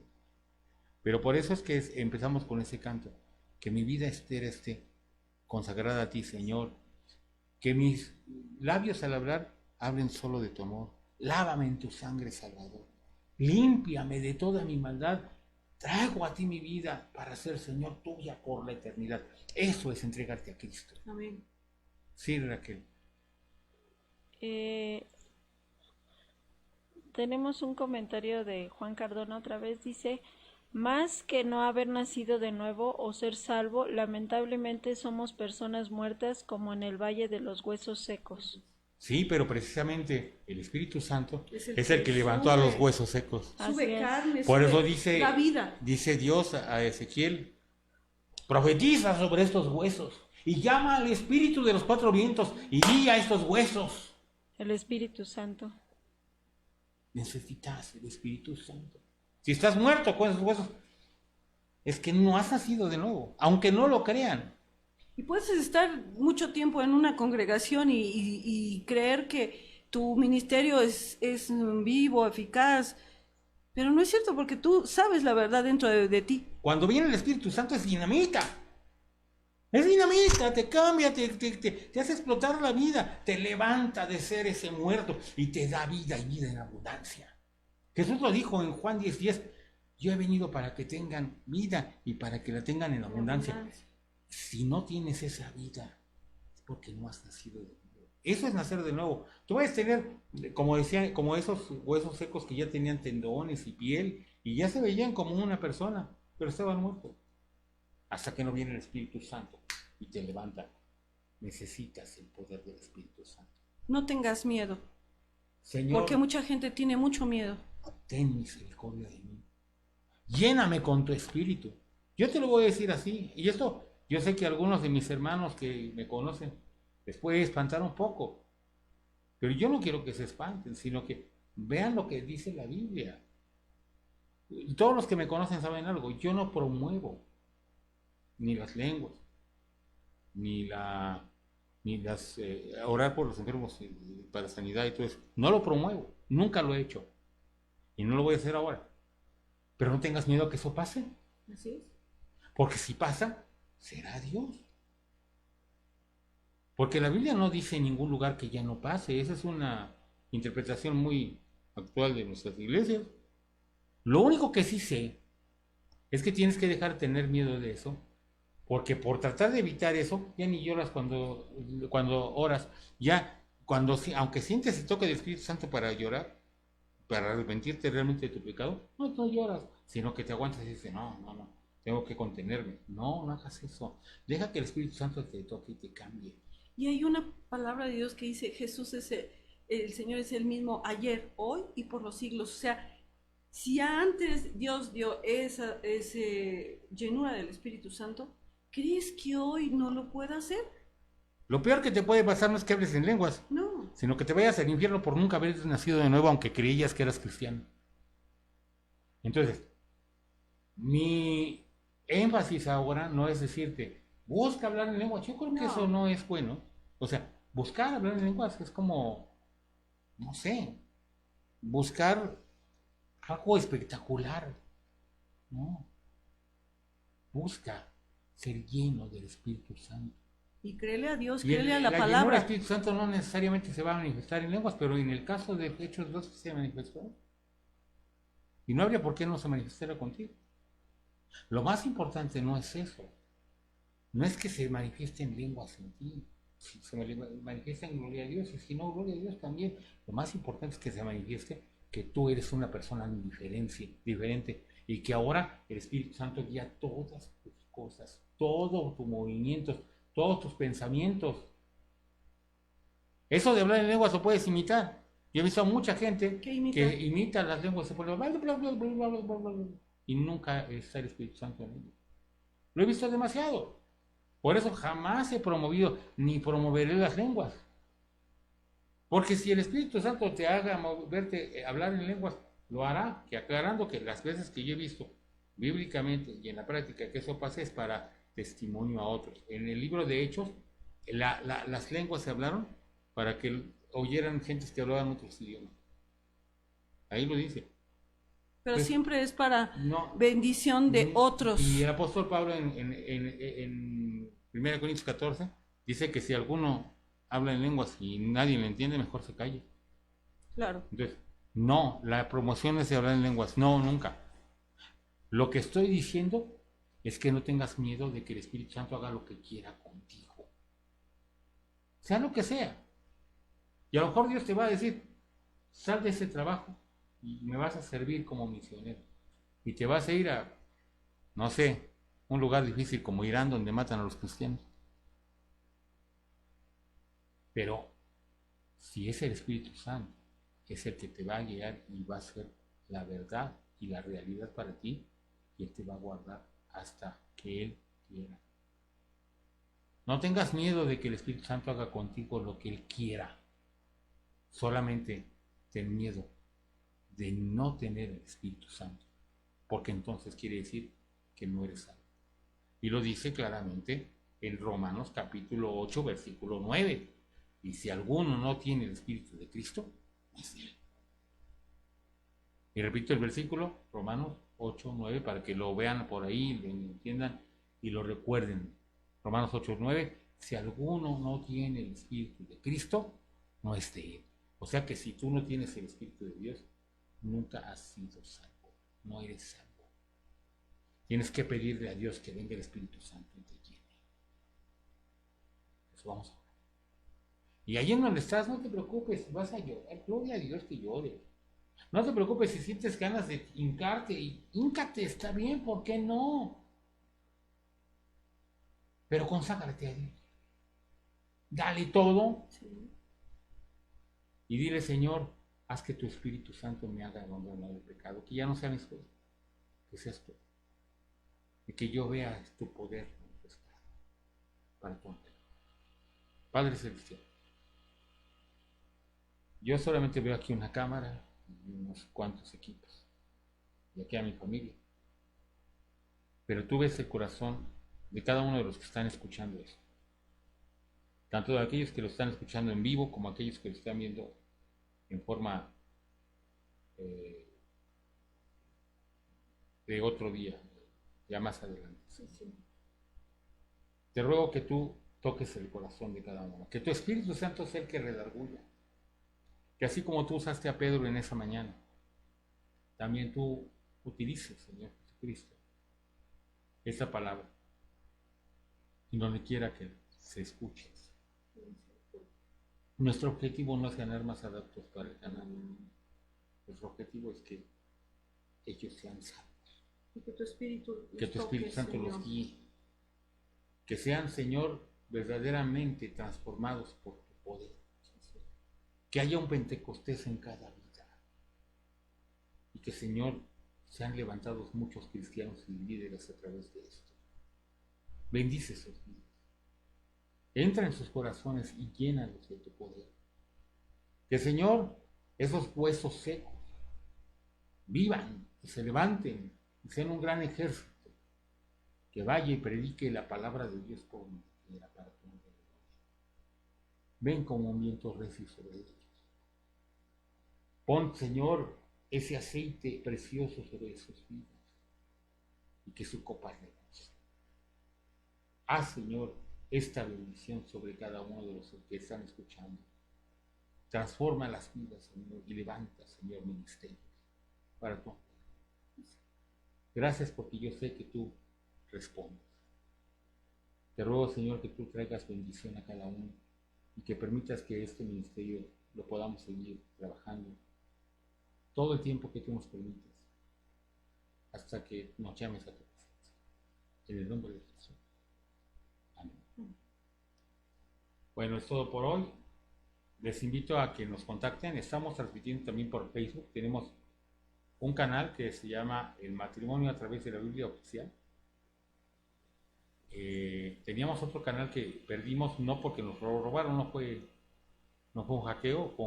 Pero por eso es que empezamos con ese canto. Que mi vida entera esté consagrada a ti, Señor. Que mis labios al hablar hablen solo de tu amor. Lávame en tu sangre, Salvador. Límpiame de toda mi maldad. Traigo a ti mi vida para ser, Señor, tuya por la eternidad. Eso es entregarte a Cristo. Amén. Sí, Raquel. Tenemos un comentario de Juan Cardona otra vez, dice, más que no haber nacido de nuevo o ser salvo, lamentablemente somos personas muertas como en el valle de los huesos secos. Sí, pero precisamente el Espíritu Santo Es el que levantó a los huesos secos. Así Sube es. carne, Por sube eso dice, la vida. dice Dios a Ezequiel, profetiza sobre estos huesos y llama al Espíritu de los cuatro vientos y di a estos huesos. El Espíritu Santo. Necesitas el Espíritu Santo. Si estás muerto con esos huesos, es que no has nacido de nuevo, aunque no lo crean. Y puedes estar mucho tiempo en una congregación y creer que tu ministerio es vivo, eficaz, pero no es cierto porque tú sabes la verdad dentro de ti. Cuando viene el Espíritu Santo es dinamita. Es dinamita, te cambia, te hace explotar la vida, te levanta de ser ese muerto y te da vida y vida en abundancia. Jesús lo dijo en Juan 10:10, yo he venido para que tengan vida y para que la tengan en abundancia. Si no tienes esa vida, es porque no has nacido de nuevo. Eso es nacer de nuevo. Tú puedes tener, como decía, como esos huesos secos que ya tenían tendones y piel y ya se veían como una persona, pero estaban muertos. Hasta que no viene el Espíritu Santo y te levanta. Necesitas el poder del Espíritu Santo. No tengas miedo, Señor, porque mucha gente tiene mucho miedo. ten misericordia de mí. Lléname con tu Espíritu. Yo te lo voy a decir así. Y esto, yo sé que algunos de mis hermanos que me conocen les puede espantar un poco. Pero yo no quiero que se espanten, sino que vean lo que dice la Biblia. Y todos los que me conocen saben algo. Yo no promuevo ni las lenguas, ni las orar por los enfermos para sanidad y todo eso. No lo promuevo, nunca lo he hecho y no lo voy a hacer ahora. Pero no tengas miedo a que eso pase, Así es. porque si pasa, será Dios. Porque la Biblia no dice en ningún lugar que ya no pase. Esa es una interpretación muy actual de nuestras iglesias. Lo único que sí sé es que tienes que dejar de tener miedo de eso. Porque por tratar de evitar eso, ya ni lloras cuando oras. Ya, aunque sientes el toque del Espíritu Santo para llorar, para arrepentirte realmente de tu pecado, no lloras, sino que te aguantas y dices, no, tengo que contenerme. No hagas eso. Deja que el Espíritu Santo te toque y te cambie. Y hay una palabra de Dios que dice, Jesús es el Señor es el mismo ayer, hoy y por los siglos. O sea, si antes Dios dio esa llenura del Espíritu Santo, ¿crees que hoy no lo pueda hacer? Lo peor que te puede pasar no es que hables en lenguas, No. sino que te vayas al infierno por nunca haber nacido de nuevo, aunque creías que eras cristiano. Entonces, mi énfasis ahora no es decirte, busca hablar en lenguas. Yo creo que No. eso no es bueno. O sea, buscar hablar en lenguas es como, no sé, buscar algo espectacular. No. Busca ser lleno del Espíritu Santo. Y créele a Dios, Y créele a la llenura del palabra. Espíritu Santo no necesariamente se va a manifestar en lenguas, pero en el caso de Hechos 2 se manifestó. Y no habría por qué no se manifestara contigo. Lo más importante no es eso. No es que se manifieste en lenguas en ti. Si se manifiesta en gloria a Dios, y si no, gloria a Dios también. Lo más importante es que se manifieste que tú eres una persona diferente y que ahora el Espíritu Santo guía todas tus cosas, todos tus movimientos, todos tus pensamientos. Eso de hablar en lenguas lo puedes imitar. Yo he visto a mucha gente ¿Qué imita? que imita las lenguas, se pone bla, bla, bla, bla, bla, bla, bla, bla, y nunca está el Espíritu Santo en ellos. Lo he visto demasiado. Por eso jamás he promovido ni promoveré las lenguas. Porque si el Espíritu Santo te haga moverte, hablar en lenguas, lo hará, que aclarando que las veces que yo he visto bíblicamente y en la práctica que eso pase es para testimonio a otros. En el libro de Hechos, las lenguas se hablaron para que oyeran gentes que hablaban otros idiomas. Ahí lo dice. Pero Pues, siempre es para no. bendición de otros. Y el apóstol Pablo en 1 Corintios 14 dice que si alguno habla en lenguas y nadie le entiende, mejor se calle. Claro. Entonces, no, la promoción es de hablar en lenguas, no, nunca. Lo que estoy diciendo es que no tengas miedo de que el Espíritu Santo haga lo que quiera contigo. Sea lo que sea. Y a lo mejor Dios te va a decir, sal de ese trabajo y me vas a servir como misionero. Y te vas a ir a, no sé, un lugar difícil como Irán donde matan a los cristianos. Pero si es el Espíritu Santo, es el que te va a guiar y va a ser la verdad y la realidad para ti, y Él te va a guardar hasta que Él quiera. No tengas miedo de que el Espíritu Santo haga contigo lo que Él quiera. Solamente ten miedo de no tener el Espíritu Santo, porque entonces quiere decir que no eres salvo. Y lo dice claramente en Romanos capítulo 8, versículo 9. Y si alguno no tiene el Espíritu de Cristo, no es de Él. Y repito el versículo, Romanos 8, 9, para que lo vean por ahí, lo entiendan y lo recuerden. Romanos 8, 9, si alguno no tiene el Espíritu de Cristo, no es de Él. O sea que si tú no tienes el Espíritu de Dios, nunca has sido salvo, no eres salvo. Tienes que pedirle a Dios que venga el Espíritu Santo y te llene. Eso vamos a ver. Y allí en donde estás, no te preocupes, vas a llorar, gloria a Dios que llores. No te preocupes si sientes ganas de hincarte, y híncate, está bien, ¿por qué no? Pero conságrate a Dios. Dale todo. Sí. Y dile, Señor, haz que tu Espíritu Santo me haga abandonar el pecado, que ya no sea mi esposo, que seas tú. Y que yo vea tu poder manifestado para tu honra. Padre Celestial, yo solamente veo aquí una cámara y unos cuantos equipos, y aquí a mi familia. Pero tú ves el corazón de cada uno de los que están escuchando esto. Tanto de aquellos que lo están escuchando en vivo como aquellos que lo están viendo en forma de otro día, ya más adelante. Sí. Te ruego que tú toques el corazón de cada uno, que tu Espíritu Santo sea el que redarguya, que así como tú usaste a Pedro en esa mañana, también tú utilices, Señor Jesucristo, esa palabra, y donde quiera que se escuche. Nuestro objetivo no es ganar más adeptos para el canal. Nuestro objetivo es que ellos sean salvos. Y que tu Espíritu, Que tu Espíritu Santo Señor, los guíe. Que sean, Señor, verdaderamente transformados por tu poder. Que haya un Pentecostés en cada vida. Y que, Señor, sean levantados muchos cristianos y líderes a través de esto. Bendice sus vidas. Entra en sus corazones y llénalos de tu poder. Que, Señor, esos huesos secos vivan, que se levanten, y sean un gran ejército, que vaya y predique la palabra de Dios por quiera para tu nombre. Ven como un viento recio sobre ellos. Pon, Señor, ese aceite precioso sobre sus vidas y que su copa rebose. Haz, Señor, esta bendición sobre cada uno de los que están escuchando. Transforma las vidas, Señor, y levanta, Señor, ministerios para tu nombre. Gracias porque yo sé que tú respondes. Te ruego, Señor, que tú traigas bendición a cada uno y que permitas que este ministerio lo podamos seguir trabajando todo el tiempo que tú nos permites, hasta que nos llames a tu presencia. En el nombre de Jesús. Amén. Bueno, es todo por hoy. Les invito a que nos contacten. Estamos transmitiendo también por Facebook. Tenemos un canal que se llama El Matrimonio a través de la Biblia Oficial. Teníamos otro canal que perdimos, no porque nos lo robaron, no fue un hackeo, fue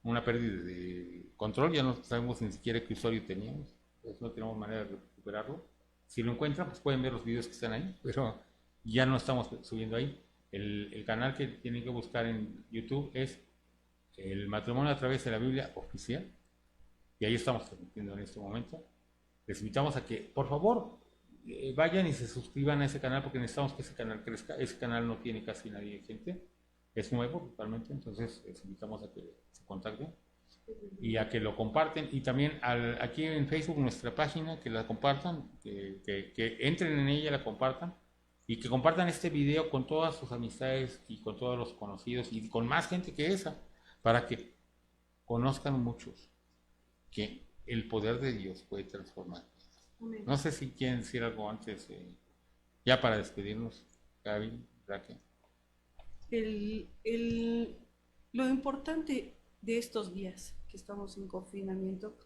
una pérdida de control. Ya no sabemos ni siquiera qué usuario teníamos, pues no tenemos manera de recuperarlo. Si lo encuentran, pues pueden ver los videos que están ahí, pero ya no estamos subiendo ahí. El canal que tienen que buscar en YouTube es El Matrimonio a través de la Biblia Oficial, y ahí estamos transmitiendo en este momento. Les invitamos a que, por favor, vayan y se suscriban a ese canal, porque necesitamos que ese canal crezca. Ese canal no tiene casi nadie gente, es nuevo totalmente, entonces les invitamos a que se contacten y a que lo comparten. Y también aquí en Facebook, nuestra página, que la compartan, que entren en ella, la compartan, y que compartan este video con todas sus amistades y con todos los conocidos y con más gente que esa, para que conozcan muchos que el poder de Dios puede transformar. No sé si quieren decir algo antes, ya para despedirnos, Gaby, Raquel. Lo importante de estos días que estamos en confinamiento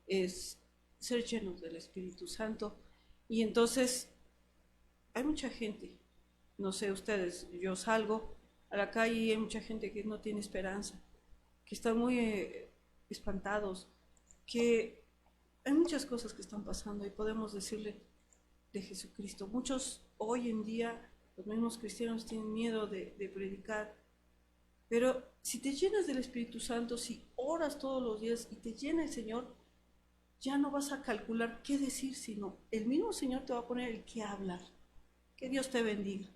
es ser llenos del Espíritu Santo. Y entonces hay mucha gente, no sé ustedes, yo salgo a la calle y hay mucha gente que no tiene esperanza, que están muy espantados, que hay muchas cosas que están pasando y podemos decirle de Jesucristo. Muchos hoy en día, los mismos cristianos, tienen miedo de predicar, pero si te llenas del Espíritu Santo, si oras todos los días y te llena el Señor, ya no vas a calcular qué decir, sino el mismo Señor te va a poner el qué hablar. Que Dios te bendiga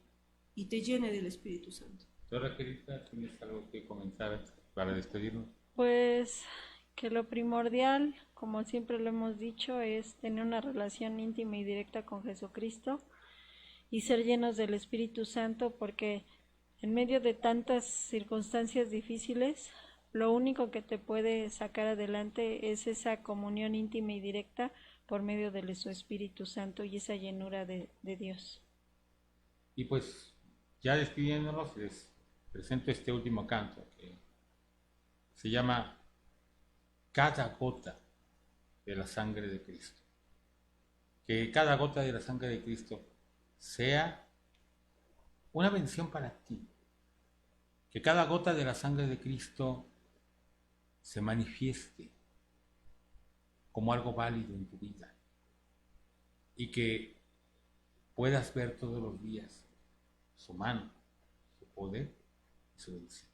y te llene del Espíritu Santo. Raquelita, ¿tienes algo que comentar para despedirnos? Pues que lo primordial, como siempre lo hemos dicho, es tener una relación íntima y directa con Jesucristo y ser llenos del Espíritu Santo, porque en medio de tantas circunstancias difíciles, lo único que te puede sacar adelante es esa comunión íntima y directa por medio de su Espíritu Santo y esa llenura de Dios. Y pues, ya despidiéndonos, les presento este último canto que se llama Cada gota de la sangre de Cristo. Que cada gota de la sangre de Cristo sea una bendición para ti. Que cada gota de la sangre de Cristo se manifieste como algo válido en tu vida. Y que puedas ver todos los días su mano, su poder y su bendición.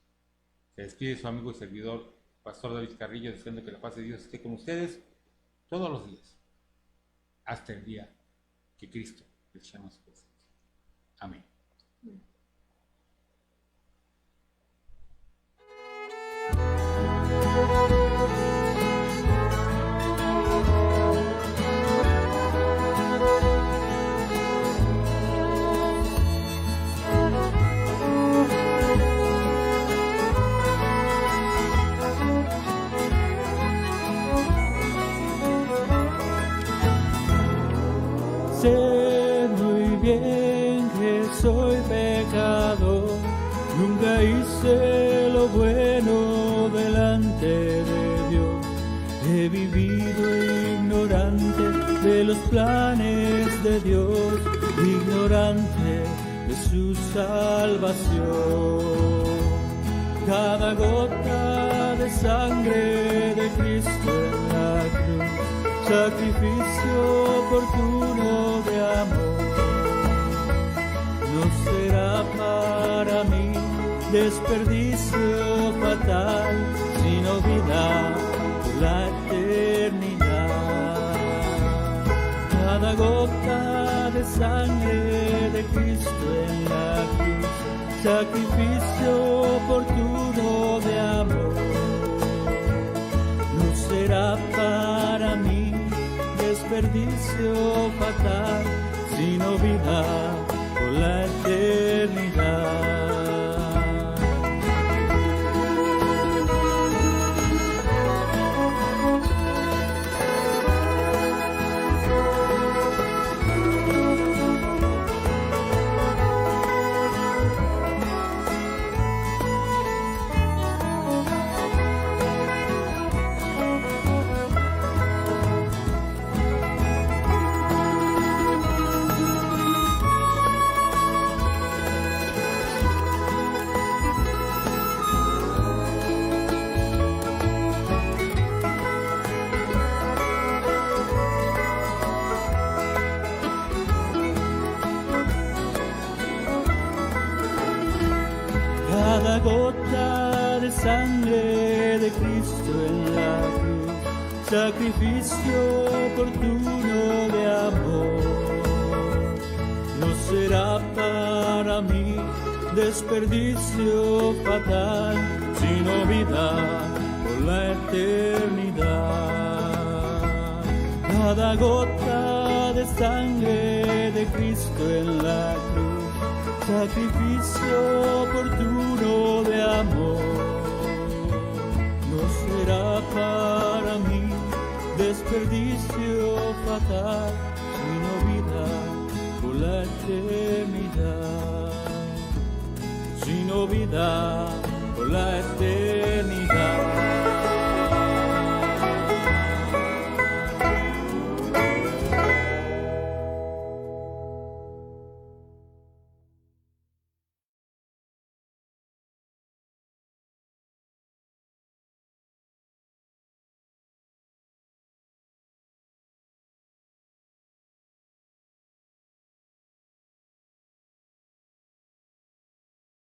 Se despide su amigo y servidor, Pastor David Carrillo, deseando que la paz de Dios esté con ustedes todos los días, hasta el día que Cristo les llama a su presencia. Amén. Sé muy bien que soy pecador, nunca hice lo bueno delante de Dios. He vivido ignorante de los planes de Dios, ignorante de su salvación. Cada gota de sangre de Cristo en la cruz sacrificio oportuno de amor. No será para mí desperdicio fatal, sino vida por la eternidad. Cada gota de sangre de Cristo en la cruz, sacrificio oportuno de amor. No será para mí desperdicio fatal, sino vida por la eternidad. Cada gota de sangre de Cristo en la cruz, sacrificio oportuno de amor. No será para mí desperdicio fatal, sino vida por la eternidad. Cada gota de sangre de Cristo en la cruz, sacrificio oportuno de amor. No será para mí desperdicio fatal, sino vida por la eternidad. Sino vida por la eternidad.